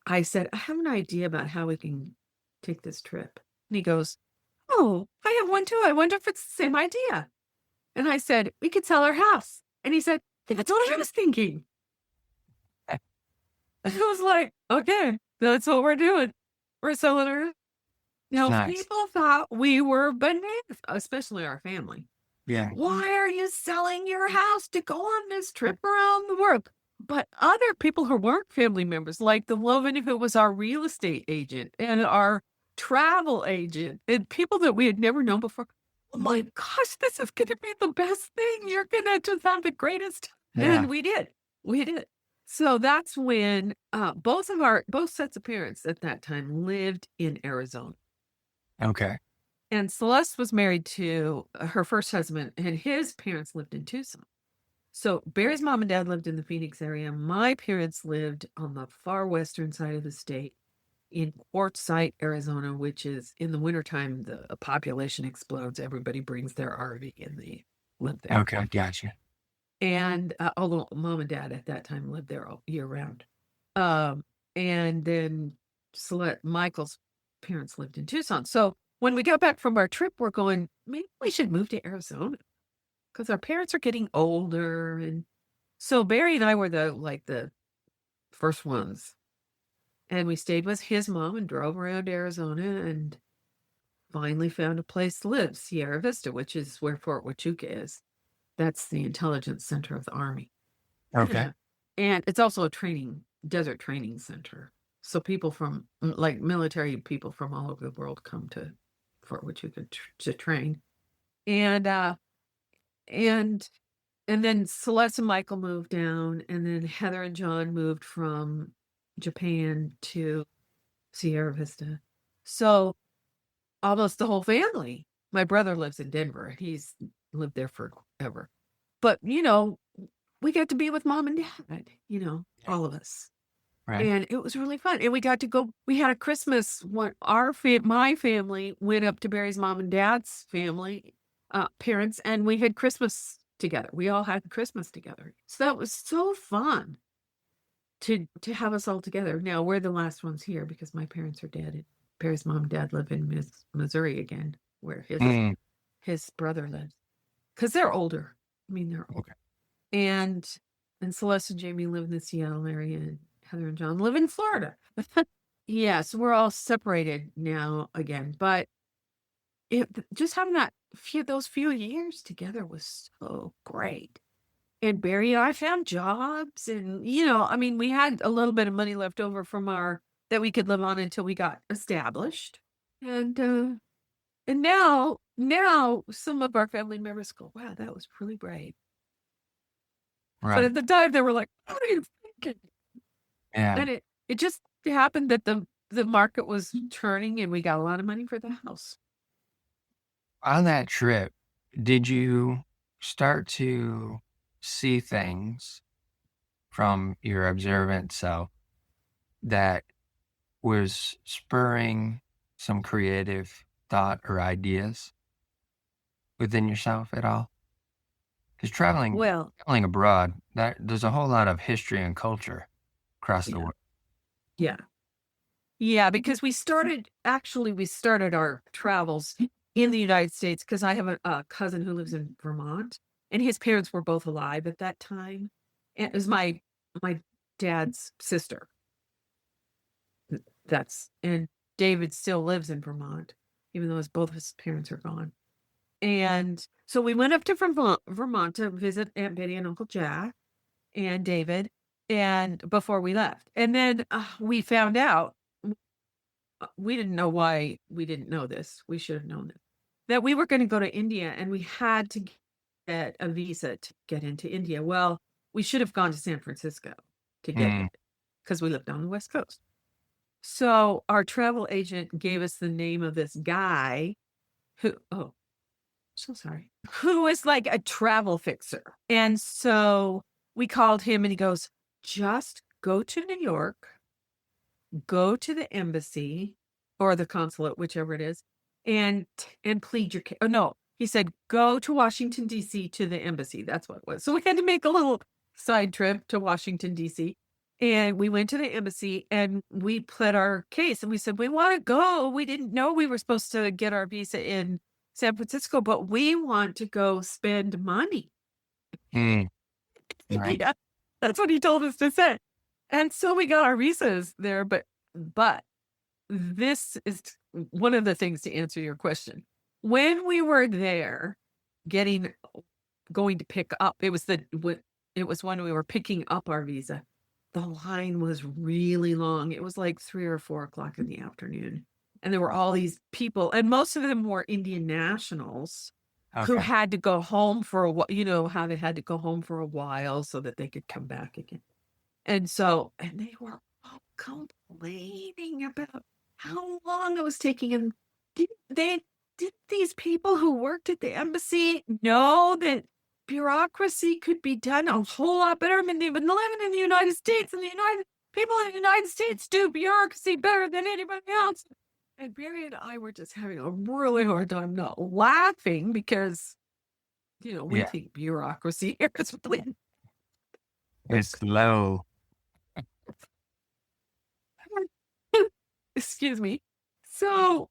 I said, I have an idea about how we can take this trip. And he goes, oh, I have one too. I wonder if it's the same idea. And I said, we could sell our house. And he said, that's what I was thinking. Eh, I was like, okay, that's what we're doing. We're selling our. It's Now, nice. people thought we were bananas, especially our family. Yeah. Why are you selling your house to go on this trip around the world? But other people who weren't family members, like the woman who was our real estate agent and our travel agent, and people that we had never known before. Oh my gosh, this is going to be the best thing. You're going to just have the greatest. Yeah. And we did. We did. So that's when both sets of parents at that time lived in Arizona. Okay. And Celeste was married to her first husband, and his parents lived in Tucson. So Barry's mom and dad lived in the Phoenix area. My parents lived on the far western side of the state in Quartzsite, Arizona, which is in the wintertime, the population explodes. Everybody brings their RV and they live there. Okay. Gotcha. And although mom and dad at that time lived there all year round. Um, and then Michael's parents lived in Tucson. So when we got back from our trip, we're going, maybe we should move to Arizona because our parents are getting older. And so Barry and I were the first ones. And we stayed with his mom and drove around Arizona and finally found a place to live, Sierra Vista, which is where Fort Huachuca is. That's the intelligence center of the Army. Okay. And it's also a desert training center. So people from like military people from all over the world come to Fort Huachuca to train. And and and then Celeste and Michael moved down, and then Heather and John moved from Japan to Sierra Vista. So almost the whole family. My brother lives in Denver. He's lived there forever. But, we got to be with mom and dad, Yeah. all of us. Right. And it was really fun. And we got to go, we had a Christmas when my family went up to Barry's mom and dad's family, parents, and we had Christmas together. We all had Christmas together. So that was so fun to have us all together. Now we're the last ones here because my parents are dead. And Barry's mom and dad live in Missouri again, where Mm, his brother lives. Because they're older. I mean, they're older. okay. And Celeste and Jamie live in the Seattle area, and Heather and John live in Florida. Yes, we're all separated now again, but just having those few years together was so great. And Barry and I found jobs, and I mean, we had a little bit of money left over from that we could live on until we got established, and now some of our family members go, "Wow, that was really brave." But Right. at the time, they were like, "What are you thinking?" Yeah. And it just happened that the market was turning, and we got a lot of money for the house. On that trip, did you start to see things from your observant self that was spurring some creative thought or ideas within yourself at all? Because Well, traveling abroad, there's a whole lot of history and culture across the yeah, world. yeah, yeah. Because we started our travels in the United States because I have a cousin who lives in Vermont, and his parents were both alive at that time. And it was my dad's sister. And David still lives in Vermont, even though both of his parents are gone. And so we went up to Vermont to visit Aunt Betty and Uncle Jack and David, and before we left. And then we found out, we didn't know why we didn't know this. We should have known this, that we were going to go to India and we had to get a visa to get into India. Well, we should have gone to San Francisco to get Mm. it because we lived on the West Coast. So our travel agent gave us the name of this guy who, oh, so sorry, who was like a travel fixer. And so we called him and he goes, just go to New York, go to the embassy or the consulate, whichever it is, and plead your case. Oh no, he said go to Washington D.C. to the embassy. That's what it was. So we had to make a little side trip to Washington D.C. and we went to the embassy and we pled our case and we said we want to go. We didn't know we were supposed to get our visa in San Francisco, but we want to go spend money. Mm. Right. Yeah, that's what he told us to say. And so we got our visas there, but this is one of the things to answer your question. When we were there going to pick up, it was when we were picking up our visa. The line was really long. It was like 3 or 4 o'clock in the afternoon. And there were all these people, and most of them were Indian nationals who Okay. had to go home for a while, how they had to go home for a while so that they could come back again. And they were all complaining about how long it was taking. And did these people who worked at the embassy know that bureaucracy could be done a whole lot better? I mean, they've been living in the United States, and the United people in the United States do bureaucracy better than anybody else. And Barry and I were just having a really hard time not laughing because, we Yeah. think bureaucracy here is really It's low. excuse me. So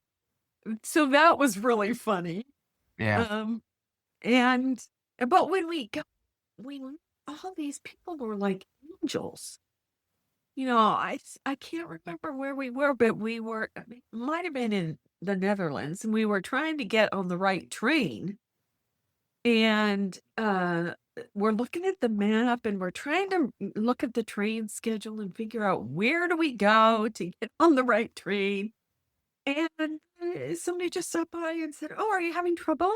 that was really funny. Yeah. Um and but when we got when all these people were like angels. I can't remember where we were, but we were might have been in the Netherlands and we were trying to get on the right train. And we're looking at the map and we're trying to look at the train schedule and figure out where do we go to get on the right train. And somebody just stopped by and said, "Oh, are you having trouble?"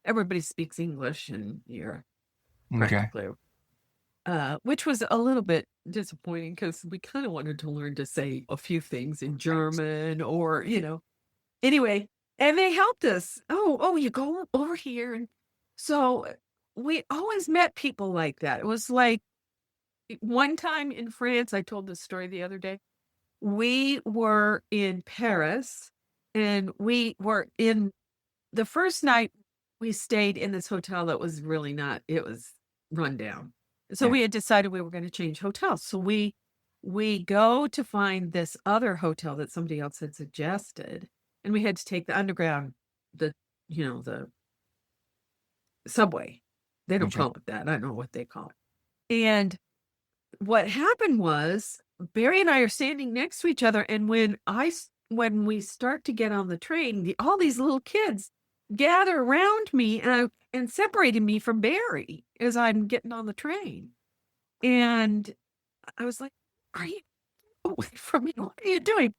Everybody speaks English and you're Okay. practically, which was a little bit disappointing because we kind of wanted to learn to say a few things in German or, anyway, and they helped us. Oh, you go over here. And so we always met people like that. It was like one time in France, I told this story the other day. We were in Paris and we were in the first night we stayed in this hotel that was really not, it was run down. So Yeah. we had decided we were going to change hotels. So we go to find this other hotel that somebody else had suggested, and we had to take the underground, the the subway. They don't Okay. call it that. I don't know what they call it. And what happened was Barry and I are standing next to each other, and when we start to get on the train, all these little kids gather around me and separating me from Barry as I'm getting on the train. And I was like, "Are you away from me? What are you doing?"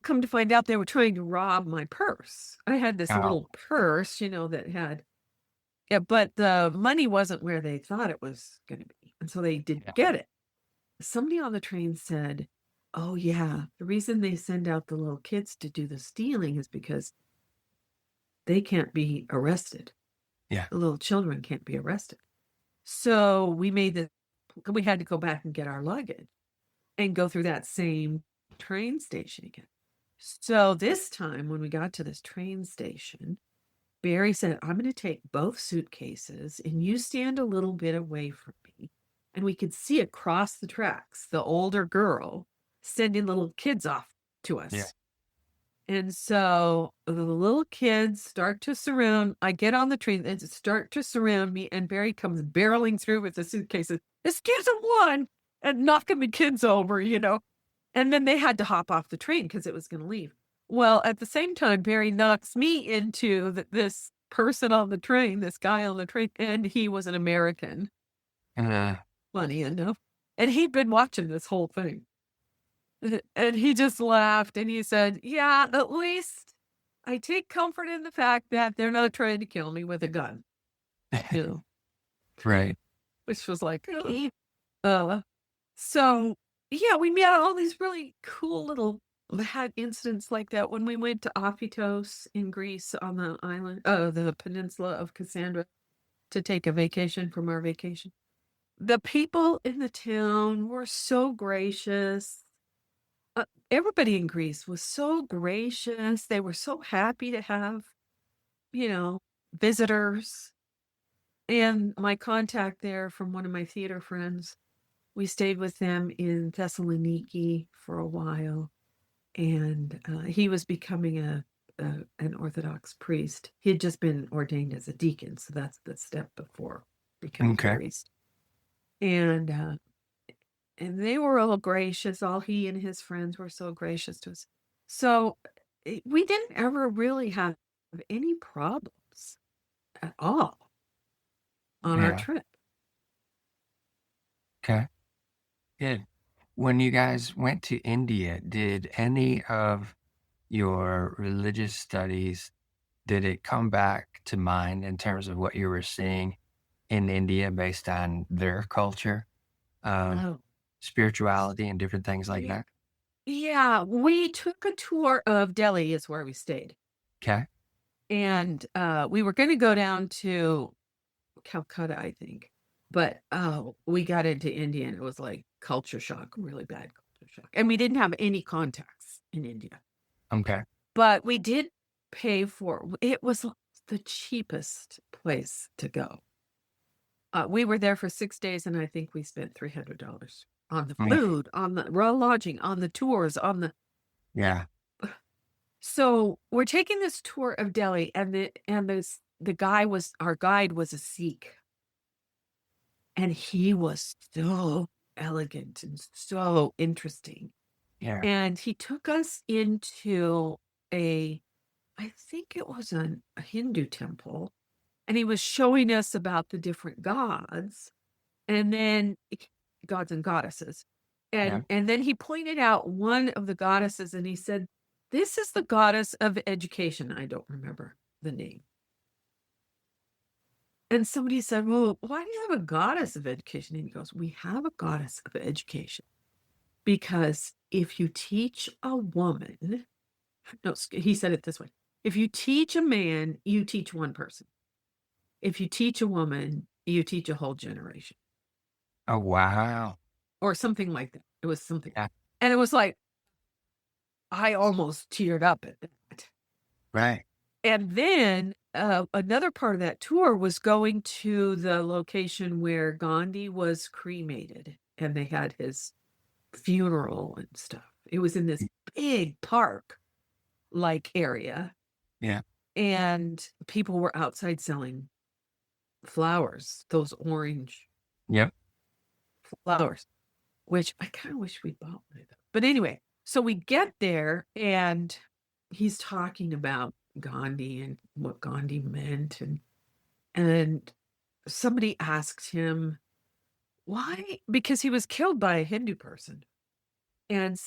Come to find out, they were trying to rob my purse. I had this Oh. little purse, that had, yeah, but the money wasn't where they thought it was going to be, and so they didn't Yeah. get it. Somebody on the train said, "Oh, yeah, the reason they send out the little kids to do the stealing is because they can't be arrested. Yeah. The little children can't be arrested." So we had to go back and get our luggage and go through that same train station again. So this time when we got to this train station, Barry said, "I'm going to take both suitcases and you stand a little bit away from me." And we could see across the tracks the older girl sending little kids off to Yeah. us. And so the little kids start to surround. I get on the train and start to surround me, and Barry comes barreling through with the suitcases. "Excuse him, one," and knocking the kids over, And then they had to hop off the train because it was going to leave. Well, at the same time, Barry knocks me into this person on the train, this guy on the train, and he was an American, Uh, funny enough. And he'd been watching this whole thing. And he just laughed and he said, "Yeah, at least I take comfort in the fact that they're not trying to kill me with a gun, you know, Right. which was like, ugh. uh, so yeah, we met all these really cool little had incidents like that when we went to Aphitos in Greece on the island, the peninsula of Cassandra to take a vacation from our vacation. The people in the town were so gracious. Everybody in Greece was so gracious. They were so happy to have, you know, visitors. And my contact there from one of my theater friends, we stayed with them in Thessaloniki for a while. And he was becoming an Orthodox priest. He had just been ordained as a deacon. So that's the step before becoming a Okay. priest. And they were all gracious. All he and his friends were so gracious to us. So we didn't ever really have any problems at all on our Yeah. trip. Okay. Good. When you guys went to India, did any of your religious studies, did it come back to mind in terms of what you were seeing in India based on their culture, um, Oh, spirituality, and different things like yeah. that? Yeah, we took a tour of Delhi is where we stayed. Okay. And we were going to go down to Calcutta, I think. But we got into India and it was like culture shock, really bad culture shock. And we didn't have any contacts in India. Okay. But we did pay for it was the cheapest place to go. We were there for 6 days and I think we spent $300 on the Yeah. food, on the raw lodging, on the tours, on the Yeah. so we're taking this tour of Delhi and the guy was our guide was a Sikh. And he was so elegant and so interesting. Yeah. And he took us into I think it was a Hindu temple, and he was showing us about the different gods and then gods and goddesses. Yeah. And then he pointed out one of the goddesses and he said, "This is the goddess of education." I don't remember the name. And somebody said, "Well, why do you have a goddess of education?" And he goes, "We have a goddess of education because if you teach a woman," no, he said it this way, "if you teach a man, you teach one person. If you teach a woman, you teach a whole generation," Oh, wow. or something like that. It was something. Yeah. And it was like, I almost teared up at that. Right. And then another part of that tour was going to the location where Gandhi was cremated and they had his funeral and stuff. It was in this big park like area, Yeah. and people were outside selling flowers, those orange Yep. flowers, which I kind of wish we'd bought one of them. But anyway, so we get there and he's talking about Gandhi and what Gandhi meant and somebody asked him why because he was killed by a Hindu person. And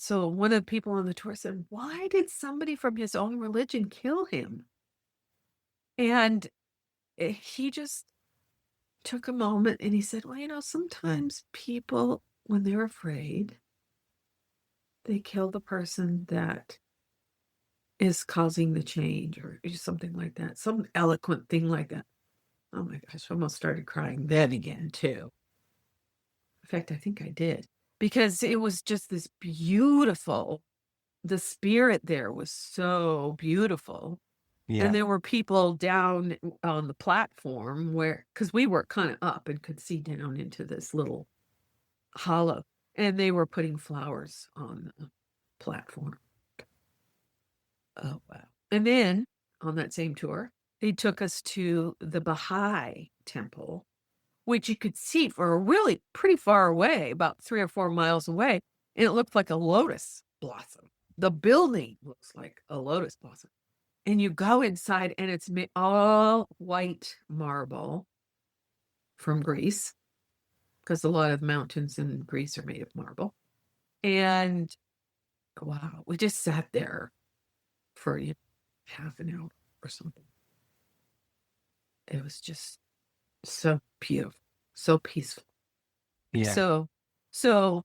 so one of the people on the tour said, "Why did somebody from his own religion kill him?" And he just took a moment and he said, "Well, sometimes people, when they're afraid, they kill the person that is causing the change or something like that." Some eloquent thing like that. Oh my gosh, I almost started crying then again, too. In fact, I think I did because it was just this beautiful, the spirit there was so beautiful. And Yeah. there were people down on the platform where, because we were kind of up and could see down into this little hollow, and they were putting flowers on the platform. Oh, wow. And then on that same tour, they took us to the Baha'i temple, which you could see for really pretty far away, about 3 or 4 miles away. And it looked like a lotus blossom. The building looks like a lotus blossom. And you go inside and it's all white marble from Greece, because a lot of mountains in Greece are made of marble. And wow, we just sat there for half an hour or something. It was just so beautiful, so peaceful. Yeah. So, so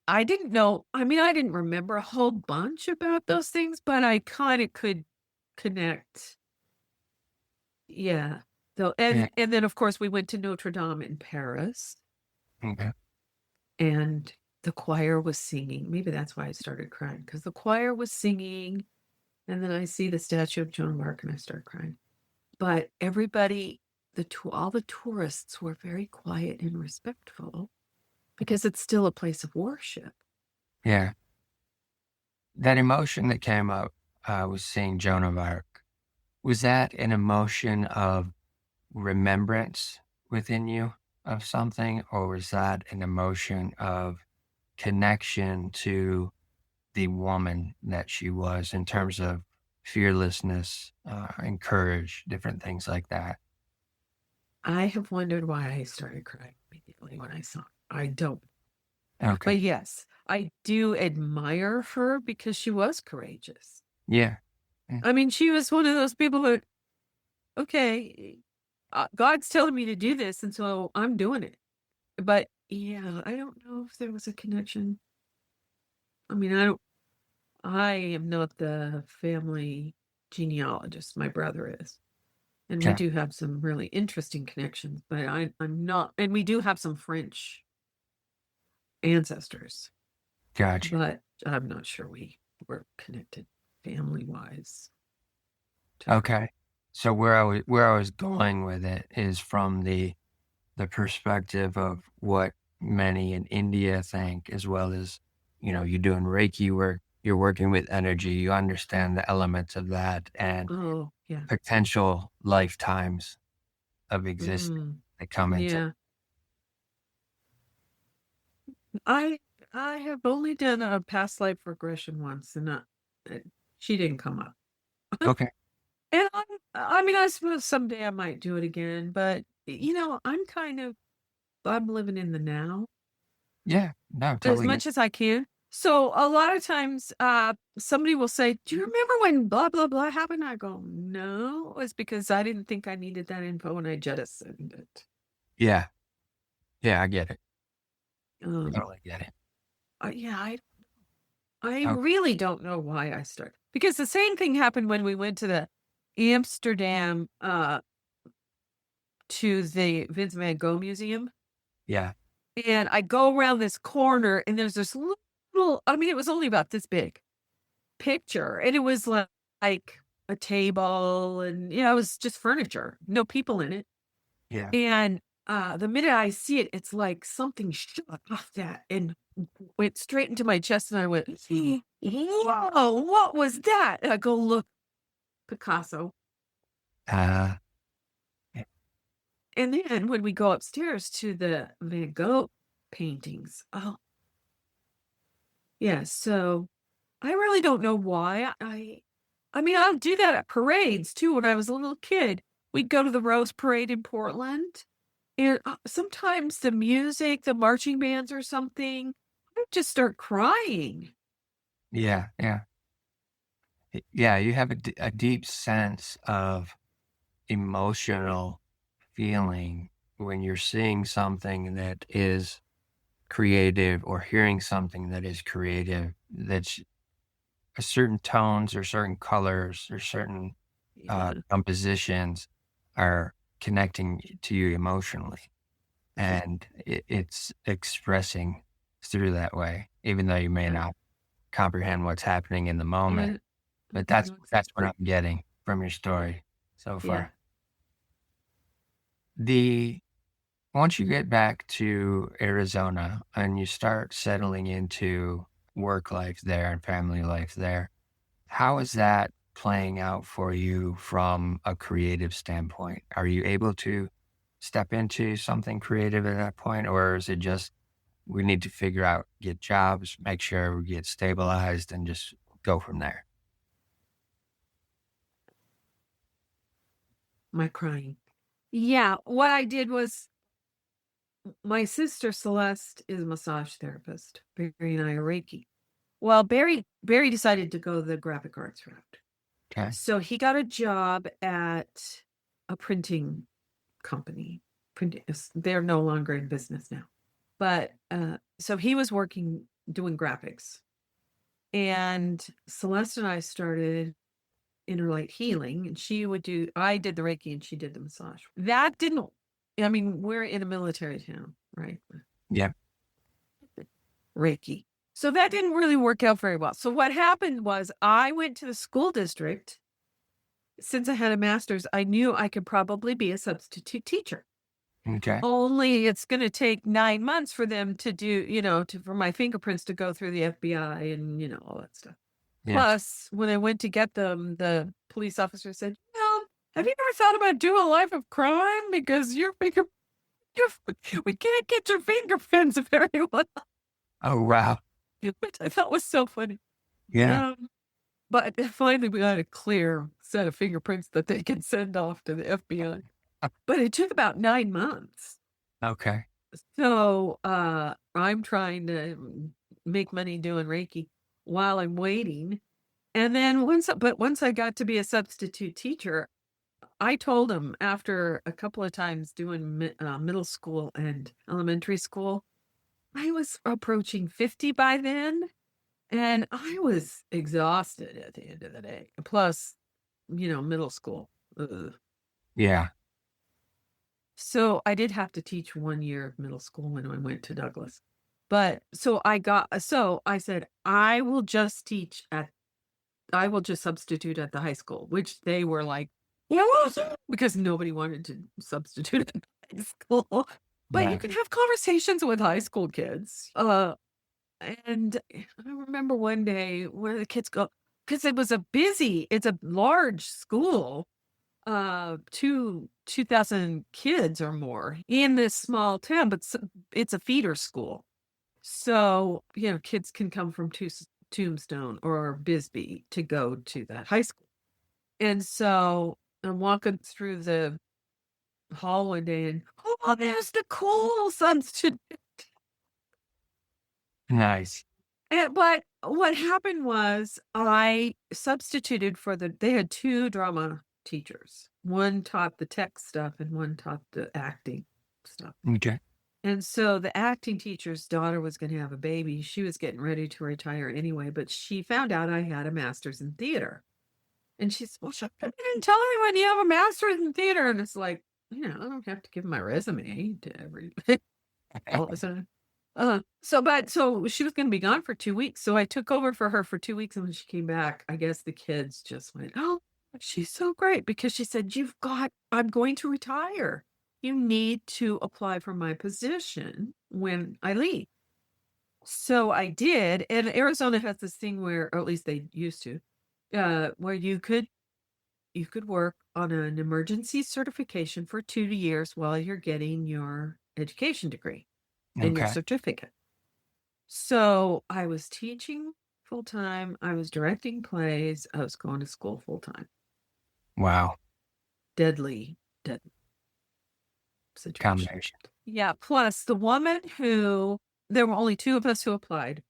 I didn't know. I mean, I didn't remember a whole bunch about those things, but I kind of could connect. Yeah. So, Yeah. and then of course we went to Notre Dame in Paris, Okay. and the choir was singing. Maybe that's why I started crying, because the choir was singing, and then I see the statue of Joan of Arc and I start crying. But everybody, all the tourists were very quiet and respectful because it's still a place of worship. Yeah. That emotion that came up was seeing Joan of Arc. Was that an emotion of remembrance within you of something, or was that an emotion of connection to the woman that she was in terms of fearlessness and courage, different things like that? I have wondered why I started crying immediately when I saw it. I don't. Okay. But yes, I do admire her because she was courageous. Yeah. Yeah. I mean, she was one of those people that, okay, God's telling me to do this, and so I'm doing it. But yeah, I don't know if there was a connection. I mean, I am not the family genealogist. My brother is. And we Okay. do have some really interesting connections, but I'm not, and we do have some French ancestors, Gotcha. but I'm not sure we were connected family wise to her. Okay. So where I was going with it is from the perspective of what many in India think, as well as, you're doing Reiki work, you're working with energy, you understand the elements of that and Oh, yeah. potential lifetimes of existence Mm, that come into. yeah. I I have only done a past life regression once, and uh, she didn't come up. Okay. And I mean, I suppose someday I might do it again, but I'm living in the now Yeah. No, as totally get. much as I can. So a lot of times, somebody will say, "Do you remember when blah blah blah happened?" I go, "No, it's because I didn't think I needed that info and I jettisoned it." Yeah. Yeah, I get it. Um, Totally get it. yeah, I Okay. really don't know why I started, because the same thing happened when we went to the Amsterdam to the Vince Van Gogh Museum. Yeah. And I go around this corner and there's this little, I mean, it was only about this big picture. And it was like a table and, it was just furniture, no people in it. Yeah. And the minute I see it, it's like something shot off that and went straight into my chest. And I went, whoa, what was that? And I go, look, Picasso. Uh, yeah. And then when we go upstairs to the Van Gogh paintings, oh, yeah. So I really don't know why. I mean, I'll do that at parades too. When I was a little kid, we'd go to the Rose Parade in Portland, and sometimes the music, the marching bands or something, I would just start crying. Yeah. Yeah. Yeah. You have a deep sense of emotional feeling when you're seeing something that is creative or hearing something that is creative, that's certain tones or certain colors or certain Yeah, compositions are connecting to you emotionally, and it's expressing through that way, even though you may yeah, not comprehend what's happening in the moment. yeah. But I that's know that's what exactly. I'm getting from your story so Yeah, far. The Once you get back to Arizona and you start settling into work life there and family life there, how is that playing out for you from a creative standpoint? Are you able to step into something creative at that point, or is it just we need to figure out, get jobs, make sure we get stabilized, and just go from there? my crying. Yeah, what I did was my sister Celeste is a massage therapist. Barry and I are Reiki. Well, Barry decided to go the graphic arts route. Okay. So he got a job at a printing company. They're no longer in business now. But so he was working doing graphics. And Celeste and I started inner light healing, and I did the Reiki and she did the massage. That didn't, I mean, we're in a military town, right? Yeah. Reiki. So that didn't really work out very well. So what happened was I went to the school district. Since I had a master's, I knew I could probably be a substitute teacher. Okay. Only it's going to take 9 months for them to do, for my fingerprints to go through the FBI and, all that stuff. Yeah. Plus, when I went to get them, the police officer said, have you ever thought about doing a life of crime? Because we can't get your fingerprints very well. Oh, wow. Which I thought was so funny. Yeah. But finally, we got a clear set of fingerprints that they can send off to the FBI. But it took about 9 months. Okay. So I'm trying to make money doing Reiki while I'm waiting. And then once I got to be a substitute teacher, I told him after a couple of times doing middle school and elementary school, I was approaching 50 by then. And I was exhausted at the end of the day. Plus, middle school. Ugh. Yeah. So I did have to teach 1 year of middle school when I went to Douglas. But so I said, I will just substitute at the high school, which they were like, yeah, because nobody wanted to substitute at high school. But you Right. can have conversations with high school kids. And I remember one day one of the kids go, because it's a large school, 2,000 kids or more in this small town, but it's a feeder school. So, kids can come from Tombstone or Bisbee to go to that high school. And so I'm walking through the hall one day and, oh, there's the cool substitute. Nice. But what happened was I substituted they had 2 drama teachers. One taught the tech stuff and one taught the acting stuff. Okay. And so the acting teacher's daughter was going to have a baby. She was getting ready to retire anyway, but she found out I had a master's in theater. And she said, well, I didn't tell anyone you have a master's in theater. And it's like, I don't have to give my resume to everything all of a sudden. So she was going to be gone for 2 weeks. So I took over for her for 2 weeks. And when she came back, I guess the kids just went, oh, she's so great, because she said, I'm going to retire. You need to apply for my position when I leave. So I did. And Arizona has this thing where, or at least they used to, where you could work on an emergency certification for 2 years while you're getting your education degree and your Okay. certificate. So I was teaching full time. I was directing plays. I was going to school full time. Wow. Deadly situation. Combination. Yeah. Plus there were only 2 of us who applied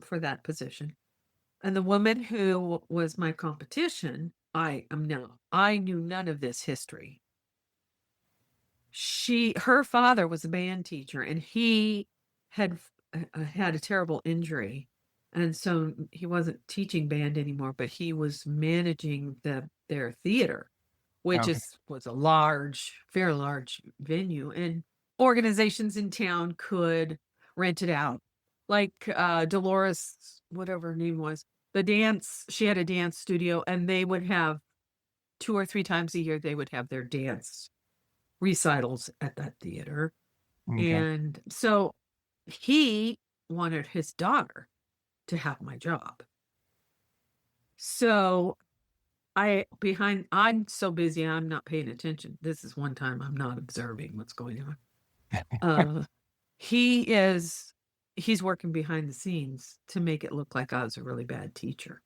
for that position. And the woman who was my competition, I knew none of this history. Her father was a band teacher, and he had had a terrible injury. And so he wasn't teaching band anymore, but he was managing their theater, which Okay. was a very large venue, and organizations in town could rent it out. Like Dolores, whatever her name was, she had a dance studio, and they would have 2 or 3 times a year, they would have their dance recitals at that theater. Okay. And so he wanted his daughter to have my job. So I'm so busy, I'm not paying attention. This is one time I'm not observing what's going on. He's working behind the scenes to make it look like I was a really bad teacher.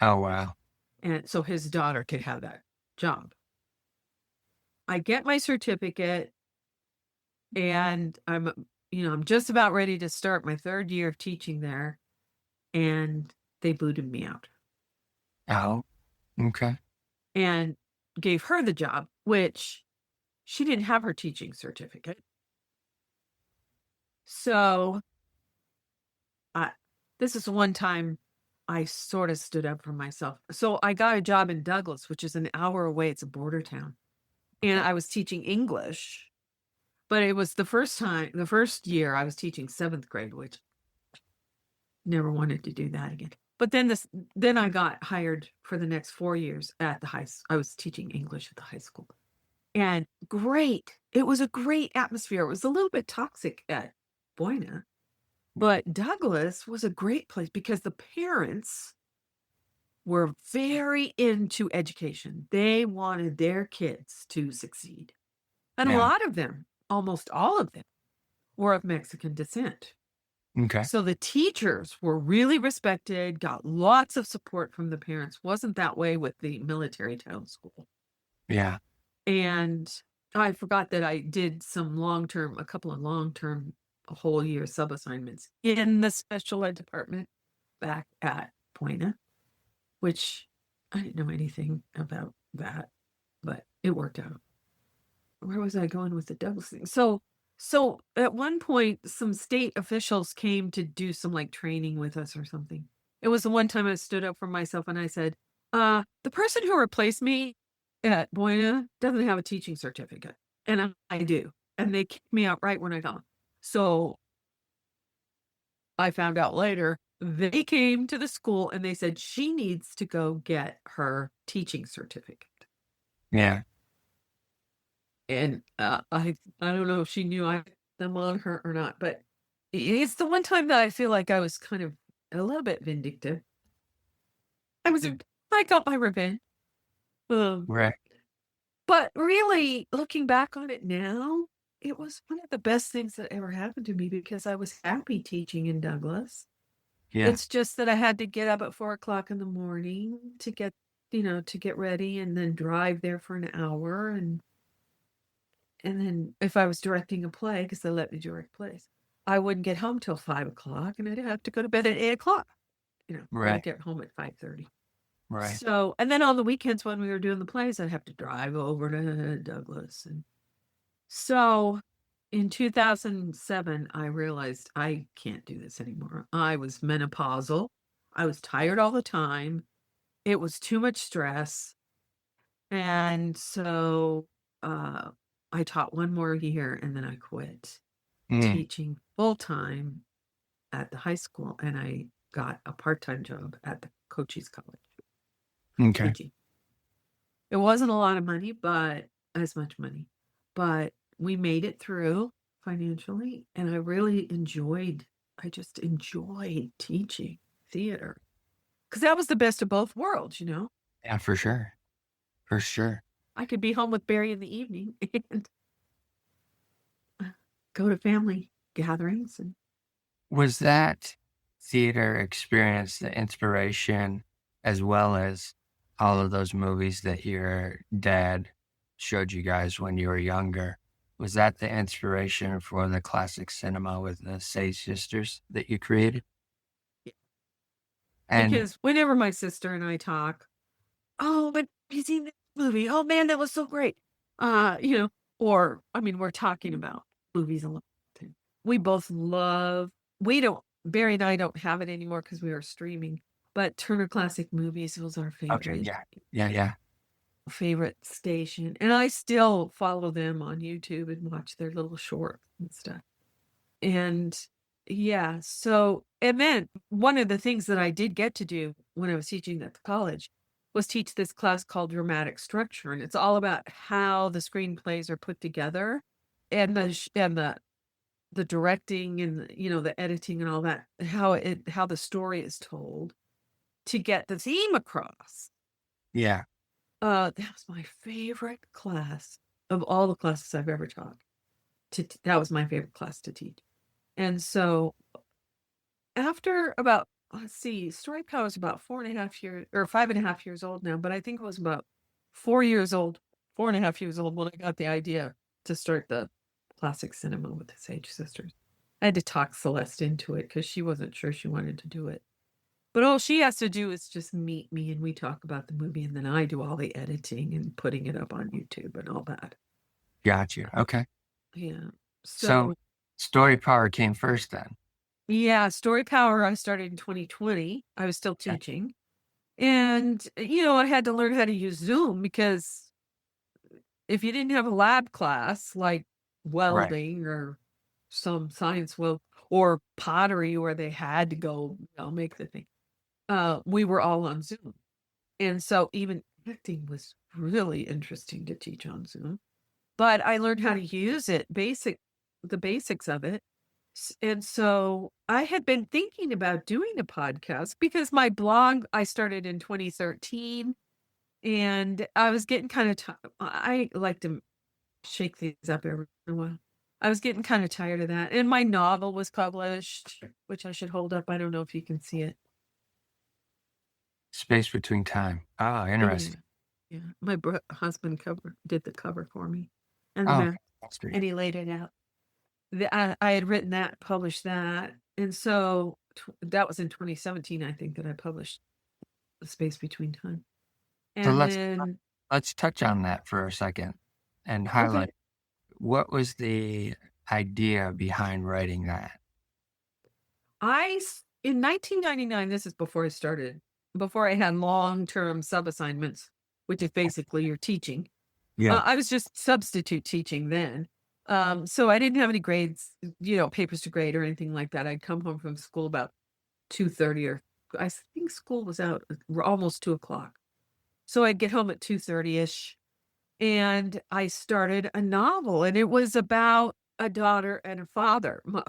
Oh, wow. And so his daughter could have that job. I get my certificate, and I'm just about ready to start my 3rd year of teaching there, and they booted me out. Oh, Okay. and gave her the job, which she didn't have her teaching certificate. So I, this is one time I sort of stood up for myself. So I got a job in Douglas, which is an hour away. It's a border town. And I was teaching English, but it was the first year I was teaching seventh grade, which never wanted to do that again. But then I got hired for the next 4 years at the I was teaching English at the high school. And great. It was a great atmosphere. It was a little bit toxic at Boyna, but Douglas was a great place because the parents were very into education. They wanted their kids to succeed. And a Yeah. lot of them, almost all of them, were of Mexican descent. Okay. So the teachers were really respected, got lots of support from the parents. Wasn't that way with the military town school. Yeah. And I forgot that I did a couple of long-term, a whole year sub assignments in the special ed department back at Poina, which I didn't know anything about that, but it worked out. Where was I going with the Douglas thing? So at one point, some state officials came to do some like training with us or something. It was the one time I stood up for myself and I said, the person who replaced me at Buena doesn't have a teaching certificate. And I do. And they kicked me out right when I got. So I found out later they came to the school and they said she needs to go get her teaching certificate. Yeah. And I don't know if she knew I had them on her or not, but it's the one time that I feel like I was kind of a little bit vindictive. I got my revenge. Um, Right. but really, looking back on it now, it was one of the best things that ever happened to me because I was happy teaching in Douglas. Yeah. It's just that I had to get up at 4 o'clock in the morning to get ready and then drive there for an hour and then if I was directing a play, because they let me direct plays, I wouldn't get home till 5 o'clock, and I'd have to go to bed at 8 o'clock. Or Right. get home at 5:30. Right. So, and then on the weekends when we were doing the plays, I'd have to drive over to Douglas, and so in 2007, I realized I can't do this anymore. I was menopausal. I was tired all the time. It was too much stress. And so uh, I taught one more year and then I quit Mm. teaching full time at the high school and I got a part time job at the Cochise College Okay. teaching. It wasn't a lot of money, but as much money. But we made it through financially and I just enjoyed teaching theater because that was the best of both worlds. Yeah, for sure. For sure. I could be home with Barry in the evening and go to family gatherings and Was that theater experience the inspiration as well as all of those movies that your dad showed you guys when you were younger? Was that the inspiration for the classic cinema with the Sage sisters that you created? And because whenever my sister and I talk, oh, but have you seen this movie? Oh man, that was so great. Or I mean, we're talking about movies a lot. We both love. We don't. Barry and I don't have it anymore because we are streaming. But Turner Classic Movies was our okay, favorite yeah. Yeah, yeah. favorite station, and I still follow them on YouTube and watch their little shorts and stuff. And yeah, so and then one of the things that I did get to do when I was teaching at the college was teach this class called dramatic structure, and it's all about how the screenplays are put together and the directing and the editing and all that, how the story is told to get the theme across. Yeah. That was my favorite class of all the classes I've ever taught. That was my favorite class to teach. And so after about, let's see, Story Power was about 4.5 years or 5.5 years old now, but I think it was about 4 years old, 4.5 years old when I got the idea to start the classic cinema with the Sage sisters. I had to talk Celeste into it because she wasn't sure she wanted to do it. But all she has to do is just meet me and we talk about the movie, and then I do all the editing and putting it up on YouTube and all that. Got you. Okay. Yeah. So So, story power came first then. yeah, Story Power, I started in 2020. I was still Okay. teaching. And, I had to learn how to use Zoom because if you didn't have a lab class like Right. welding or some science or pottery where they had to go, make the thing, we were all on Zoom. And so even acting was really interesting to teach on Zoom. But I learned how to use it, the basics of it. And so I had been thinking about doing a podcast because my blog I started in 2013 and I was getting kind of I like to shake things up every once in a while. I was getting kind of tired of that. And my novel was published, which I should hold up. I don't know if you can see it. Space between time. Ah, Yeah. interesting. Yeah. My husband did the cover for me and the Oh, back, that's great. and he laid it out. I had written that, published that. And so that was in 2017, I think, that I published The Space Between Time. So And let's then, let's touch on that for a second and okay, highlight what was the idea behind writing that? in 1999, this is before I had long-term sub-assignments, which is basically your teaching. Yeah. I was just substitute teaching then. So I didn't have any grades, papers to grade or anything like that. I'd come home from school about 2:30, or I think school was out almost 2 o'clock. So I'd get home at 2:30ish, and I started a novel, and it was about a daughter and a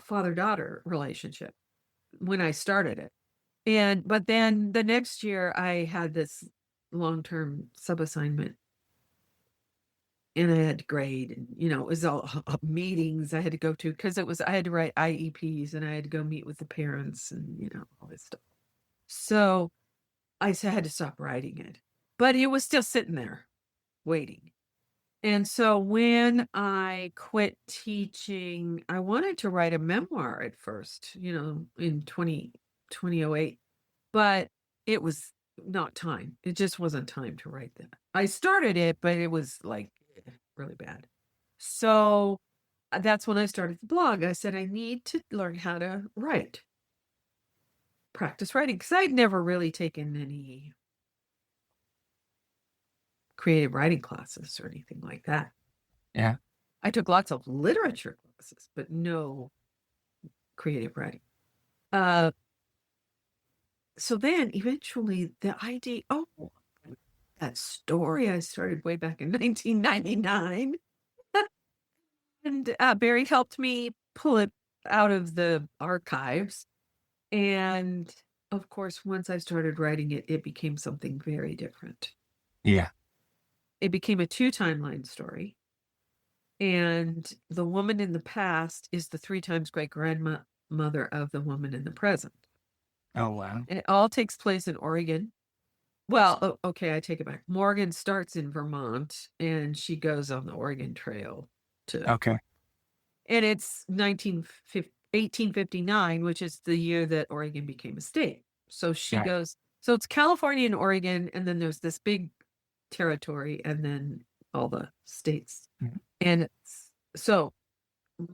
father-daughter relationship when I started it. But then the next year I had this long-term sub-assignment and I had to grade, and it was all meetings I had to go to because I had to write IEPs and I had to go meet with the parents and all this stuff. So had to stop writing it, but it was still sitting there waiting. And so when I quit teaching, I wanted to write a memoir at first, in 2008, but it was not time. It just wasn't time to write that. I started it, but it was like really bad. So that's when I started the blog. I said, I need to learn how to write, practice writing, because I'd never really taken any creative writing classes or anything like that. Yeah. I took lots of literature classes, but no creative writing. Uh, so then eventually the idea, that story I started way back in 1999. And Barry helped me pull it out of the archives. And of course, once I started writing it, it became something very different. Yeah. It became a two timeline story. And the woman in the past is the three times great grandmother of the woman in the present. Oh, wow. And it all takes place in Oregon. Well, okay, I take it back. Morgan starts in Vermont and she goes on the Oregon Trail to, Okay. and it's 1859, which is the year that Oregon became a state. So she Yeah. goes, so it's California and Oregon, and then there's this big territory, and then all the states. Mhm. And so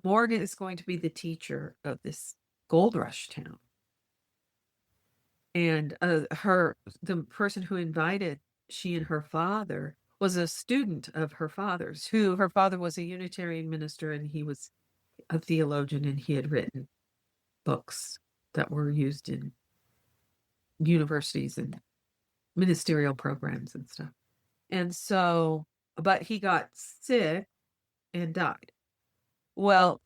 Morgan is going to be the teacher of this gold rush town. And the person who invited she and her father was a student of her father's, who her father was a Unitarian minister and he was a theologian and he had written books that were used in universities and ministerial programs and stuff. And so, but he got sick and died. Well,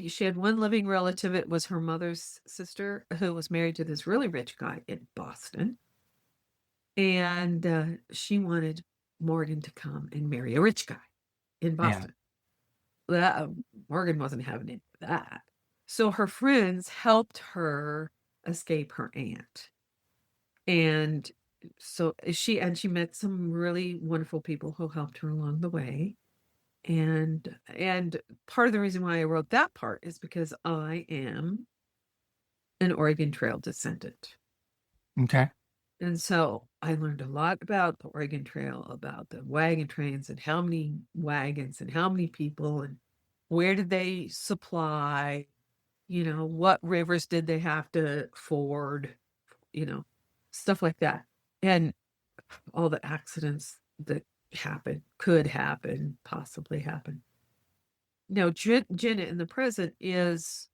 she had one living relative. It was her mother's sister who was married to this really rich guy in Boston. And she wanted Morgan to come and marry a rich guy in Yeah. Boston. That, Morgan wasn't having any of that. So her friends helped her escape her aunt. And so she met some really wonderful people who helped her along the way. And part of the reason why I wrote that part is because I am an Oregon Trail descendant. Okay. And so I learned a lot about the Oregon Trail, about the wagon trains and how many wagons and how many people and where did they supply, what rivers did they have to ford, you know, stuff like that. And all the accidents that could happen, possibly happen. Now, Jenna in the present is,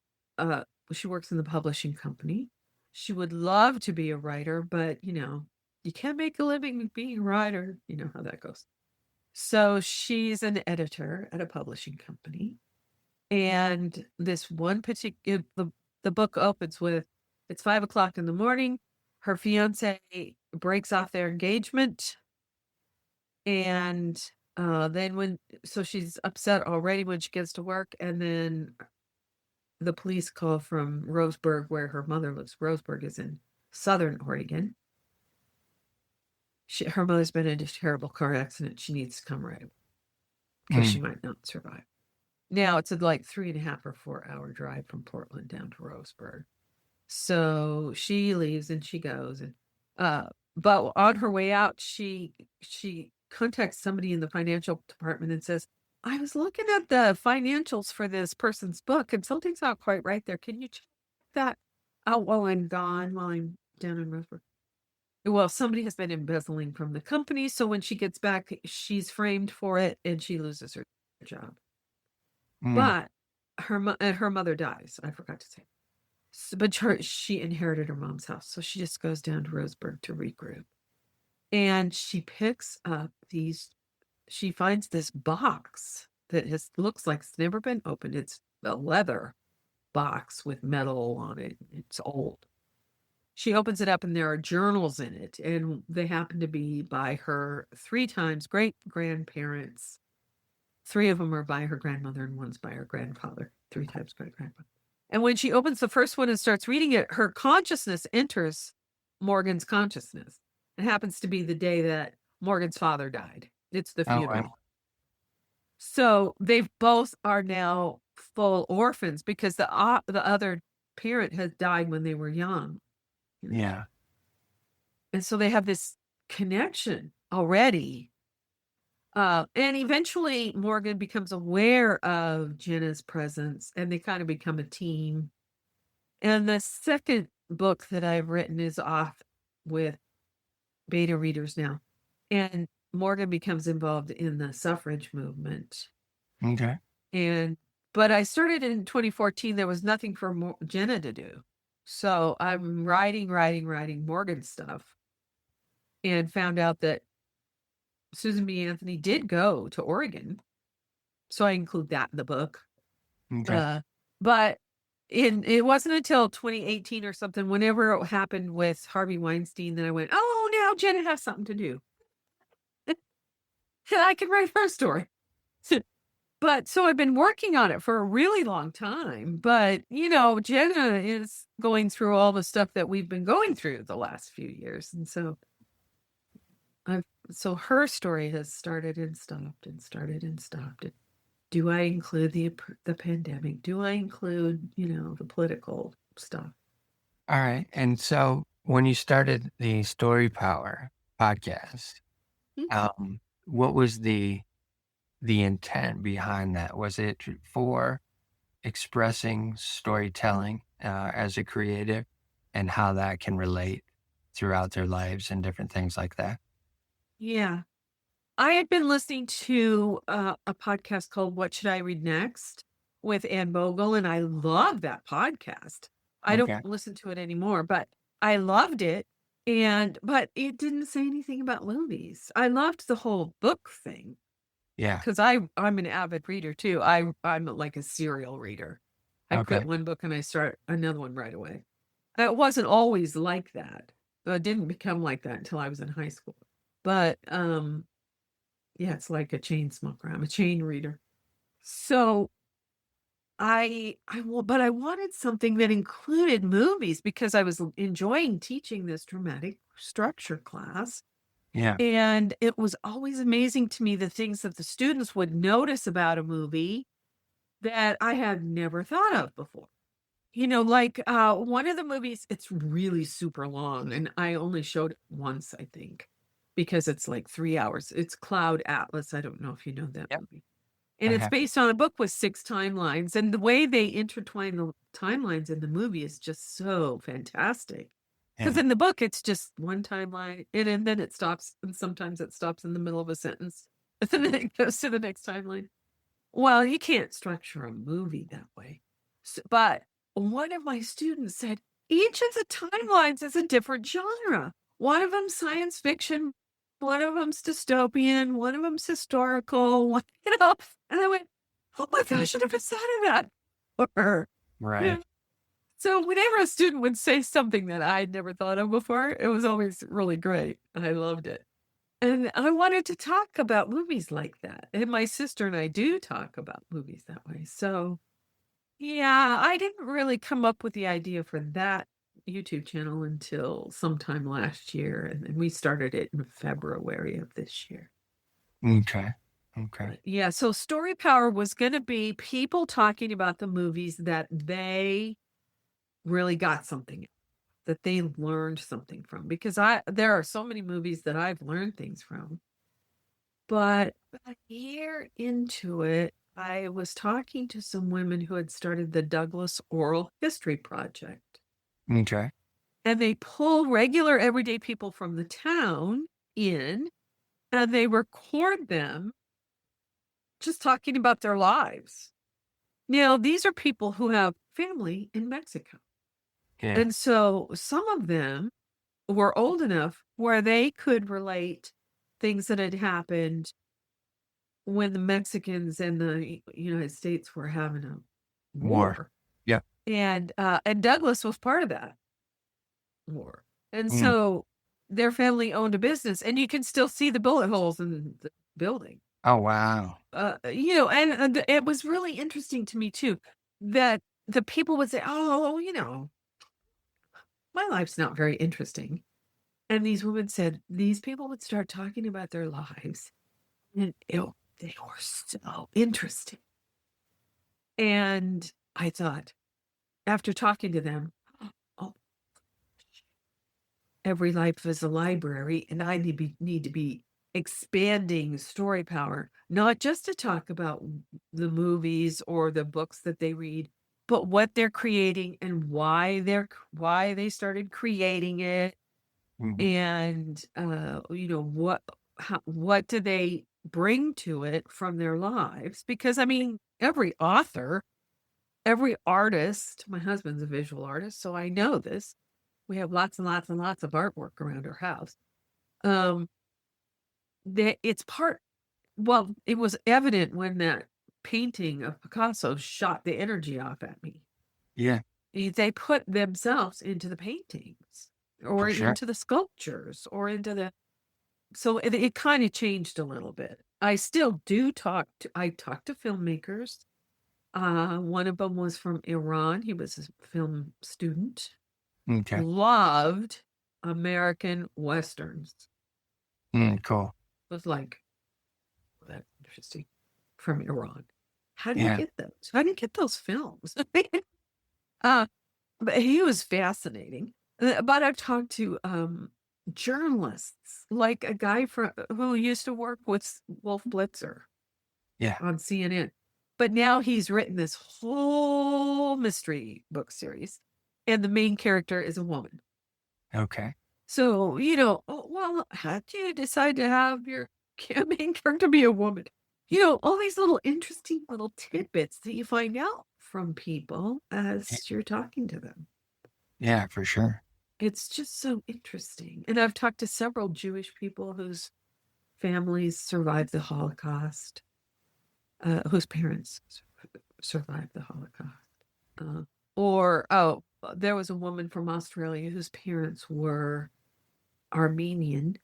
she works in the publishing company. She would love to be a writer, but, you can't make a living being a writer. You know how that goes. So she's an editor at a publishing company. And this one particular, the book opens with, it's 5 o'clock in the morning. Her fiance breaks off their engagement. And so she's upset already when she gets to work. And then the police call from Roseburg, where her mother lives. Roseburg is in southern Oregon. Her mother's been in a terrible car accident. She needs to come right because she Mm. might not survive. Now it's a like 3.5 or 4 hour drive from Portland down to Roseburg. So she leaves and she goes, and but on her way out, she contacts somebody in the financial department and says, "I was looking at the financials for this person's book, and something's not quite right there. Can you check that out while I'm gone, while I'm down in Roseburg?" Well, somebody has been embezzling from the company, so when she gets back, she's framed for it and she loses her job. Mm. But her mother dies. I forgot to say. So, but she inherited her mom's house, so she just goes down to Roseburg to regroup. And she picks up these. She finds this box that looks like it's never been opened. It's a leather box with metal on it. It's old. She opens it up and there are journals in it, and they happen to be by her 3 times great grandparents. 3 of them are by her grandmother, and one's by her grandfather. 3 times great grandfather. And when she opens the first one and starts reading it, her consciousness enters Morgan's consciousness. It happens to be the day that Morgan's father died. It's the Oh, wow. funeral. So they both are now full orphans because the other parent has died when they were young. Yeah. And so they have this connection already. And eventually Morgan becomes aware of Jenna's presence and they kind of become a team. And the second book that I've written is off with beta readers now. And Morgan becomes involved in the suffrage movement. Okay. But I started in 2014. There was nothing for Jenna to do. So I'm writing Morgan stuff and found out that Susan B. Anthony did go to Oregon. So I include that in the book. Okay. But it wasn't until 2018 or something, whenever it happened with Harvey Weinstein, that I went, oh, now Jenna has something to do. I can write her story. But so I've been working on it for a really long time. But, Jenna is going through all the stuff that we've been going through the last few years. And so so her story has started and stopped and started and stopped. Do I include the pandemic? Do I include, the political stuff? All right. And so when you started the Story Power podcast, Hmm. what was the intent behind that? Was it for expressing storytelling as a creative and how that can relate throughout their lives and different things like that? Yeah. I had been listening to a podcast called What Should I Read Next with Ann Bogle, and I love that podcast. I don't Okay. listen to it anymore, but I loved it. But it didn't say anything about movies. I loved the whole book thing Yeah. because I'm an avid reader too. I'm like a serial reader. I quit Okay. one book and I start another one right away. It wasn't always like that. It didn't become like that until I was in high school. But yeah, it's like a chain smoker. I'm a chain reader. So but I wanted something that included movies because I was enjoying teaching this dramatic structure class. Yeah. And it was always amazing to me the things that the students would notice about a movie that I had never thought of before. Like, one of the movies, it's really super long, and I only showed it once, I think, because it's like 3 hours. It's Cloud Atlas. I don't know if you know that Yep, movie. And I it's have. based on a book with 6 timelines, and the way they intertwine the timelines in the movie is just so fantastic. Because Yeah. in the book, it's just one timeline, and then it stops, and sometimes it stops in the middle of a sentence, and then it goes to the next timeline. Well, you can't structure a movie that way. But one of my students said each of the timelines is a different genre. One of them's science fiction, one of them's dystopian, one of them's historical, And I went, oh my gosh, I never thought of that. Or, yeah. Right. So whenever a student would say something that I'd never thought of before, it was always really great. I loved it. And I wanted to talk about movies like that, and my sister and I do talk about movies that way, so, yeah, I didn't really come up with the idea for that YouTube channel until sometime last year, and then we started it in February of this year. Okay. Okay. But, yeah, so Story Power was gonna be people talking about the movies that they really got something, that they learned something from, because there are so many movies that I've learned things from. But a year into it, I was talking to some women who had started the Douglas Oral History Project. Okay. And they pull regular everyday people from the town in and they record them just talking about their lives. Now, these are people who have family in Mexico. Yeah. And so some of them were old enough where they could relate things that had happened when the Mexicans and the United States were having a War. war, Yep. and Douglas was part of that war, and Mm. so their family owned a business, and you can still see the bullet holes in the building. Oh, wow. And it was really interesting to me too that the people would say, "Oh, my life's not very interesting," and these women said these people would start talking about their lives, and they were so interesting. And I thought, after talking to them, "Oh, every life is a library, and I need to be expanding story power, not just to talk about the movies or the books that they read, but what they're creating and why they started creating it, Mhm. and what do they bring to it from their lives? Because I mean, every author, every artist, my husband's a visual artist, so I know this. We have lots and lots and lots of artwork around our house. Um, that it's part well, it was evident when that painting of Picasso shot the energy off at me. Yeah, They put themselves into the paintings or for sure. into the sculptures or into the so it kind of changed a little bit. I still do I talk to filmmakers. One of them was from Iran. He was a film student. Okay. Loved American Westerns. Cool. Was like, "Well, that's interesting." From Iran. How do you Yeah. get those? How do you get those films? Uh, but he was fascinating. But I've talked to, journalists, like a guy who used to work with Wolf Blitzer Yeah. on CNN, but now he's written this whole mystery book series, and the main character is a woman. Okay. So, oh, well, how do you decide to have your main character be a woman? All these little interesting little tidbits that you find out from people Y- as you're talking to them. Yeah, for sure. It's just so interesting. And I've talked to several Jewish people whose families survived the Holocaust, whose parents survived the Holocaust. Uh, there was a woman from Australia whose parents were Armenian.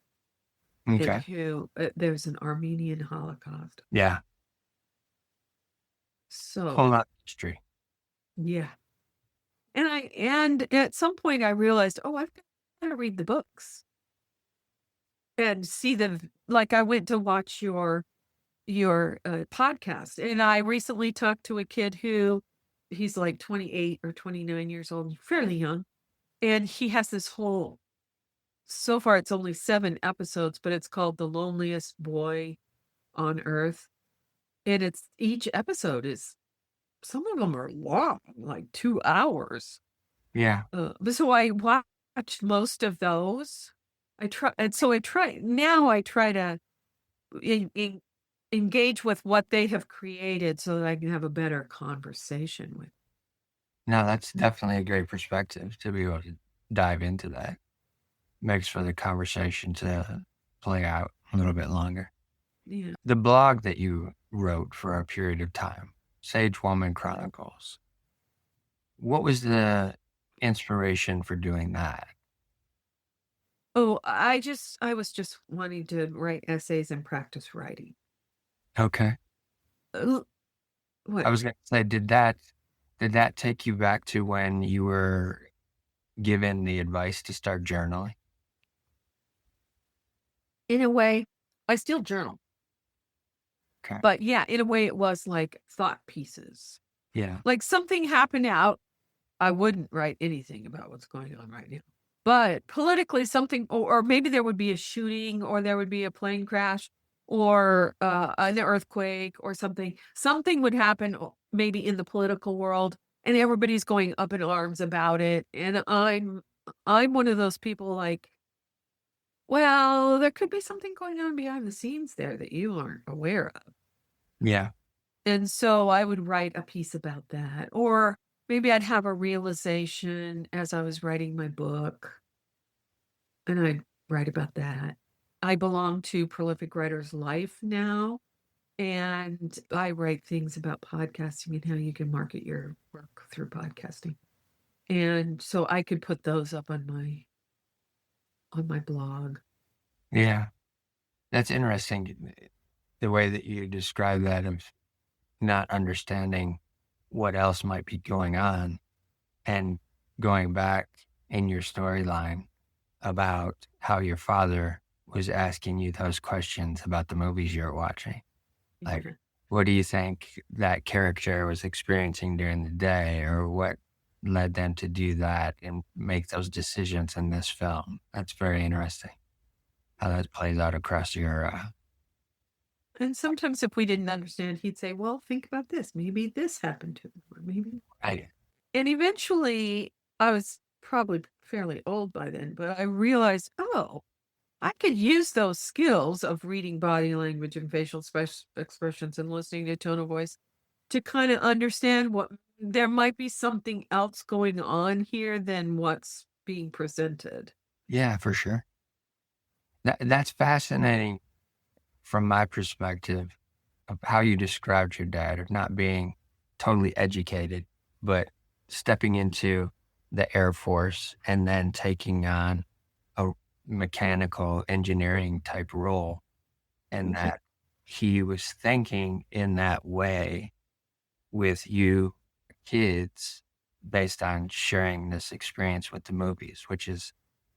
And Okay. who there's an Armenian Holocaust. Yeah. Whole So, lot of history. yeah. And at some point I realized, "Oh, I've gotta read the books and see them." Like, I went to watch your podcast, and I recently talked to a kid who he's like 28 or 29 years old, fairly young. And he has this whole, so far it's only 7 episodes, but it's called The Loneliest Boy on Earth. And it's each episode is, some of them are long, like 2 hours. Yeah. So I watched most of those. Now I try to engage with what they have created so that I can have a better conversation with. No, that's definitely a great perspective to be able to dive into that. Makes for the conversation to play out a little bit longer. Yeah. The blog that you wrote for a period of time, Sage Woman Chronicles, what was the inspiration for doing that? Oh, I was just wanting to write essays and practice writing. Okay. I What? was going to say, did that take you back to when you were given the advice to start journaling? In a way, I still journal. Okay. But yeah, in a way it was like thought pieces. Yeah. Like something happened out, I wouldn't write anything about what's going on right now. But politically something, or maybe there would be a shooting, or there would be a plane crash, or an earthquake or something. Something would happen maybe in the political world, and everybody's going up in arms about it. And I'm one of those people like, well, there could be something going on behind the scenes there that you aren't aware of. Yeah. And so I would write a piece about that. Or maybe I'd have a realization as I was writing my book, and I'd write about that. I belong to Prolific Writers Life now, and I write things about podcasting and how you can market your work through podcasting. And so I could put those up on my blog. Yeah. That's interesting. The way that you describe that of not understanding what else might be going on and going back in your storyline about how your father was asking you those questions about the movies you're watching. Like, what do you think that character was experiencing during the day, or what led them to do that and make those decisions in this film? That's very interesting how that plays out across your, And sometimes if we didn't understand, he'd say, well, think about this. Maybe this happened to them, or maybe. right. And eventually, I was probably fairly old by then, but I realized, oh, I could use those skills of reading body language and facial expressions and listening to tone of voice to kind of understand what there might be something else going on here than what's being presented. Yeah, for sure. That's fascinating from my perspective of how you described your dad, of not being totally educated, but stepping into the Air Force and then taking on a mechanical engineering type role, and that he was thinking in that way with you kids based on sharing this experience with the movies, which is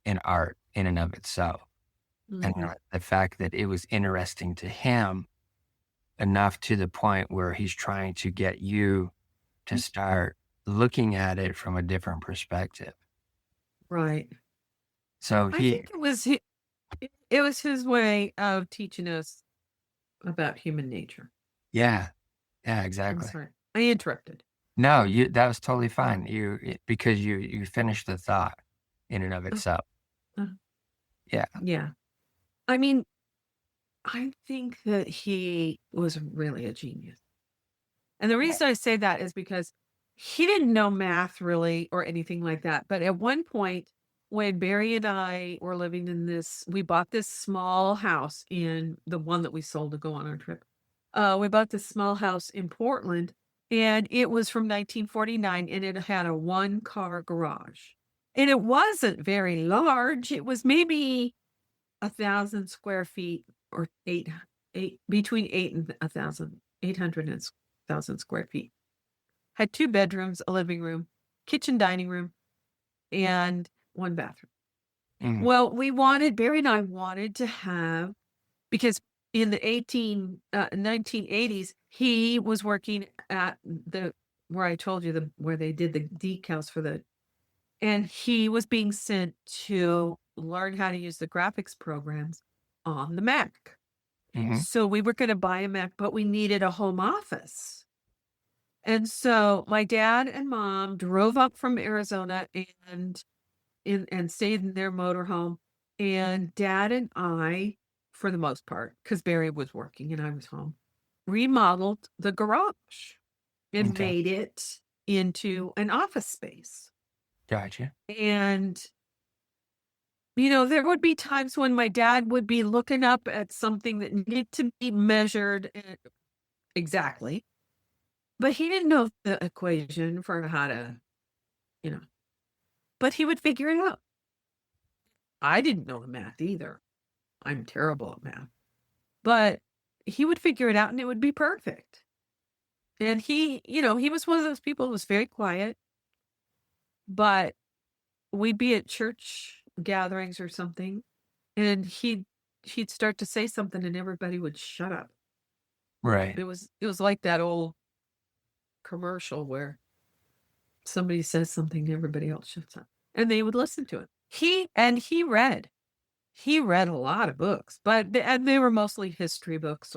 an art in and of itself. And the fact that it was interesting to him enough to the point where he's trying to get you to start looking at it from a different perspective. Right. So I think it was his way of teaching us about human nature. yeah, I'm exactly. sorry. I interrupted. No, that was totally fine. Because you finished the thought in and of itself. Uh, Yeah. yeah. I mean, I think that he was really a genius. And the reason I say that is because he didn't know math really or anything like that. But at one point, when Barry and I were living in we bought this small house in the one that we sold to go on our trip. We bought this small house in Portland, and it was from 1949, and it had a 1-car garage. And it wasn't very large. It was maybe 1,000 square feet, or between 800 and 1,000 square feet. Had 2 bedrooms, a living room, kitchen, dining room, and 1 bathroom. Mm. Well, Barry and I wanted to have, because in the 1980s, he was working at the where I told you where they did the decals for and he was being sent to learn how to use the graphics programs on the Mac. Hmm. So we were going to buy a Mac, but we needed a home office. And so my dad and mom drove up from Arizona and stayed in their motorhome. And dad and I, for the most part, because Barry was working and I was home, remodeled the garage and Okay. made it into an office space. Gotcha. And, there would be times when my dad would be looking up at something that needed to be measured exactly, but he didn't know the equation for how to, you know, but he would figure it out. I didn't know the math either. I'm terrible at math, but he would figure it out and it would be perfect. And he was one of those people who was very quiet, but we'd be at church gatherings or something, and he'd start to say something and everybody would shut up. Right. It was like that old commercial where somebody says something and everybody else shuts up. And they would listen to it. He read a lot of books, and they were mostly history books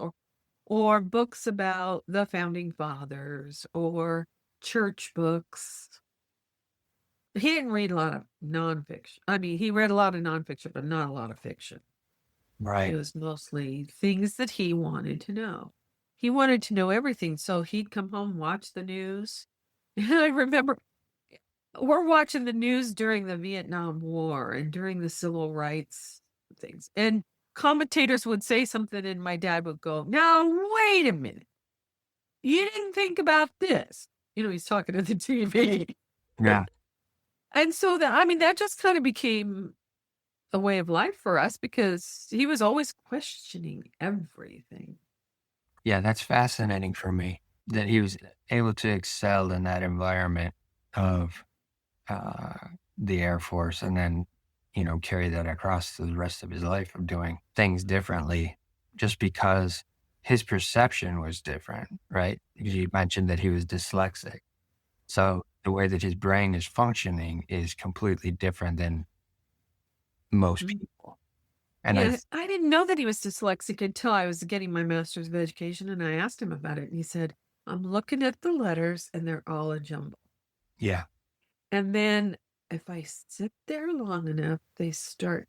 or books about the founding fathers or church books. He didn't read a lot of nonfiction. I mean, he read a lot of nonfiction, but not a lot of fiction. It Right. was mostly things that he wanted to know. He wanted to know everything, so he'd come home, watch the news. And I remember we're watching the news during the Vietnam War and during the civil rights things. And commentators would say something, and my dad would go, "Now, wait a minute. You didn't think about this." He's talking to the TV. Yeah. And so that just kind of became a way of life for us because he was always questioning everything. Yeah. That's fascinating for me that he was able to excel in that environment of uh, the Air Force and then, carry that across to the rest of his life of doing things differently just because his perception was different, right? Because you mentioned that he was dyslexic. So the way that his brain is functioning is completely different than most Mm. people. And Yeah, I didn't know that he was dyslexic until I was getting my master's of education, and I asked him about it, and he said, "I'm looking at the letters, and they're all a jumble. yeah, And then if I sit there long enough, they start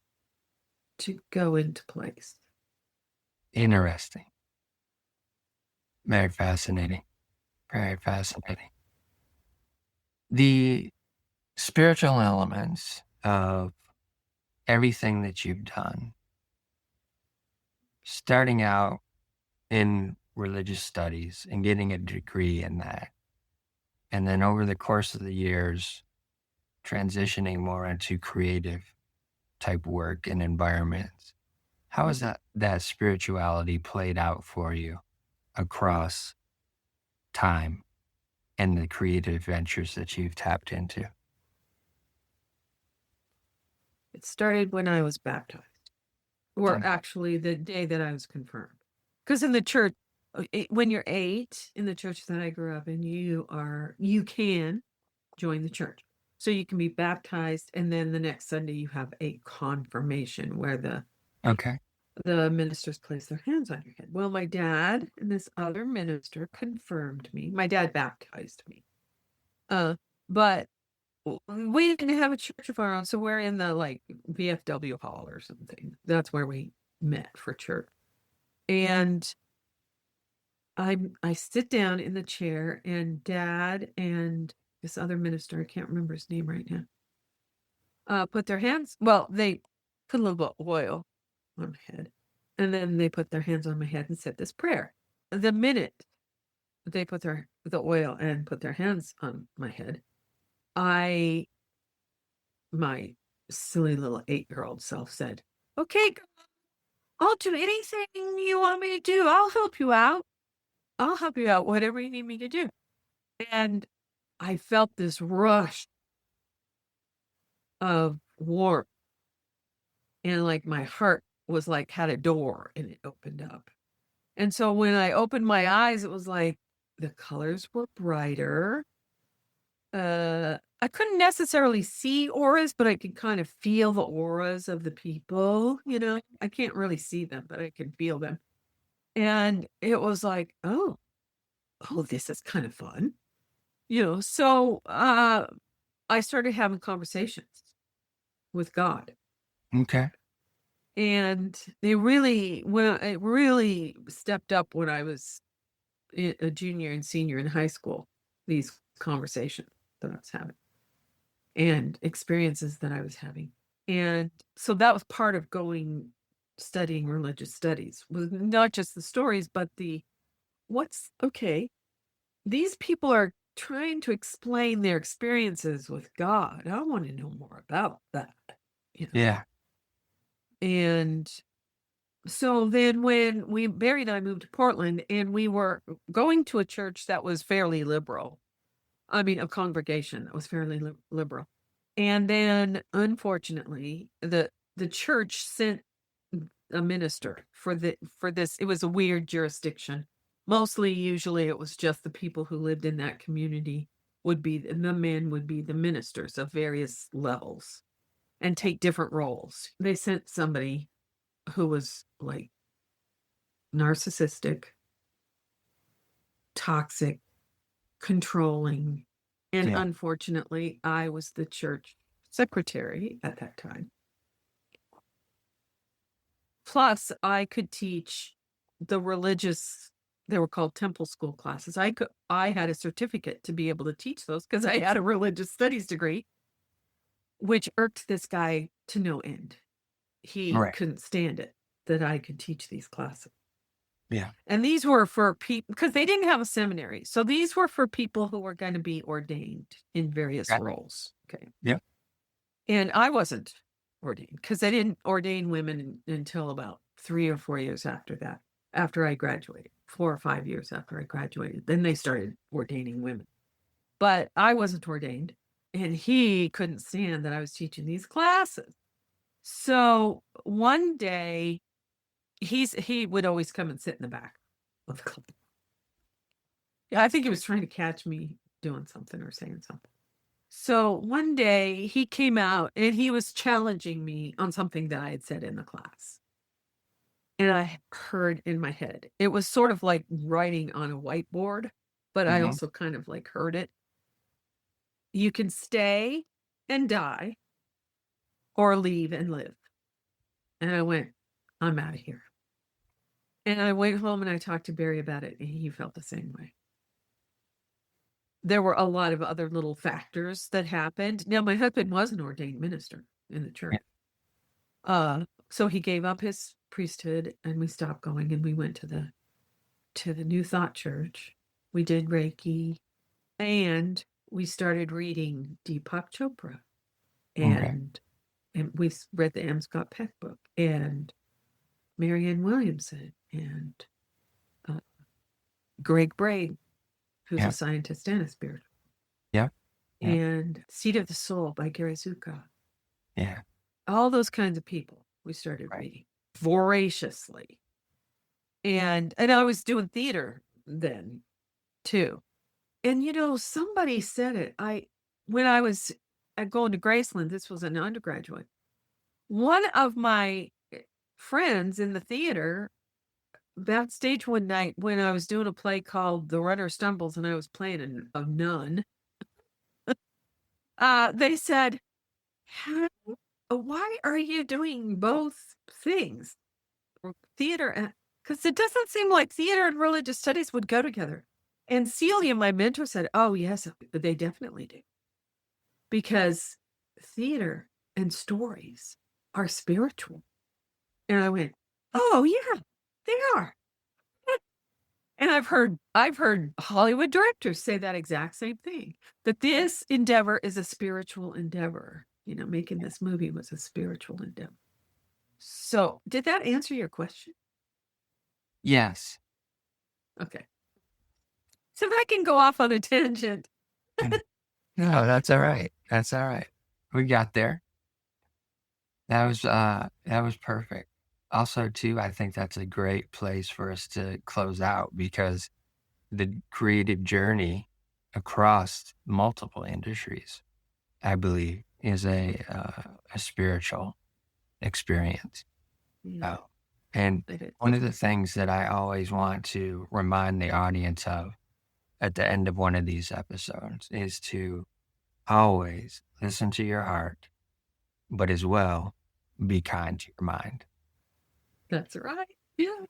to go into place." interesting. Very fascinating. Very fascinating. The spiritual elements of everything that you've done, starting out in religious studies and getting a degree in that, and then over the course of the years, transitioning more into creative type work and environments. How has that spirituality played out for you across time and the creative ventures that you've tapped into? It started when I was baptized, or Okay. actually the day that I was confirmed. Because in the church, when you're 8 in the church that I grew up in, you can join the church. So you can be baptized, and then the next Sunday you have a confirmation where Okay. the ministers place their hands on your head. Well, my dad and this other minister confirmed me. My dad baptized me. But we didn't have a church of our own, so we're in the like VFW hall or something. That's where we met for church. And I sit down in the chair, and dad and this other minister, I can't remember his name right now, put their hands, well, they put a little bit of oil on my head. And then they put their hands on my head and said this prayer. The minute they put the oil and put their hands on my head, I my silly little 8-year-old self said, "Okay, I'll do anything you want me to do. I'll help you out. I'll help you out, whatever you need me to do." And I felt this rush of warmth, and like my heart was like had a door and it opened up. And so when I opened my eyes, it was like the colors were brighter. I couldn't necessarily see auras, but I could kind of feel the auras of the people, you know? I can't really see them, but I can feel them. And it was like, "Oh, this is kind of fun." You know, so, I started having conversations with God, Okay. and they really when it really stepped up when I was a junior and senior in high school, these conversations that I was having and experiences that I was having. And so that was part of studying religious studies, was not just the stories, but what's okay, these people are trying to explain their experiences with God. I want to know more about that, you know. Yeah. And so then when Barry and I moved to Portland and we were going to a church that was fairly liberal. I mean, a congregation that was fairly liberal. And then unfortunately, the church sent a minister for this. It was a weird jurisdiction. Mostly, usually it was just the people who lived in that community the men would be the ministers of various levels and take different roles. They sent somebody who was like narcissistic, toxic, controlling, and Yeah. unfortunately, I was the church secretary at that time. Plus, I could teach the religious they were called temple school classes. I had a certificate to be able to teach those because I had a religious studies degree, which irked this guy to no end. He Right. couldn't stand it that I could teach these classes. Yeah. And these were for people because they didn't have a seminary. So these were for people who were going to be ordained in various Okay. roles. Okay. Yep. And I wasn't ordained because they didn't ordain women until about 3 or 4 years after that, after I graduated, 4 or 5 years after I graduated. Then they started ordaining women. But I wasn't ordained, and he couldn't stand that I was teaching these classes. So one day, he would always come and sit in the back of the class. Yeah, I think he was trying to catch me doing something or saying something. So one day he came out and he was challenging me on something that I had said in the class. And I heard in my head, it was sort of like writing on a whiteboard, but I Hmm. also kind of like heard it. You can stay and die or leave and live. And I went, I'm out of here. And I went home and I talked to Barry about it, and he felt the same way. There were a lot of other little factors that happened. Now, my husband was an ordained minister in the Yeah. church. So he gave up his priesthood and we stopped going and we went to the New Thought Church. We did Reiki and we started reading Deepak Chopra Okay. and we read the M. Scott Peck book and Marianne Williamson and uh, Greg Braid, who's a Yeah. scientist and a spirit, Yeah. Yeah. and Seed of the Soul by Gary Zukav. Yeah. All those kinds of people we started Right. reading voraciously. And I was doing theater then too. And you know, somebody said it. When I was going to Graceland, this was an undergraduate. One of my friends in the theater backstage one night when I was doing a play called The Runner Stumbles and I was playing a nun, they said, Why are you doing both things? Theater, because it doesn't seem like theater and religious studies would go together. And Celia, my mentor, said, "Oh, yes, they definitely do. Because theater and stories are spiritual." And I went, "Oh, yeah, they are." And I've heard Hollywood directors say that exact same thing, that this endeavor is a spiritual endeavor. You know, making this movie was a spiritual endeavor. So, did that answer your question? Yes. Okay. So if I can go off on a tangent. No, that's all right. That's all right. We got there. That was perfect. Also, too, I think that's a great place for us to close out because the creative journey across multiple industries, I believe, is a spiritual experience. Yeah, Uh, and it is. one of the things that I always want to remind the audience of at the end of one of these episodes is to always listen to your heart, but as well be kind to your mind. That's right. Yeah.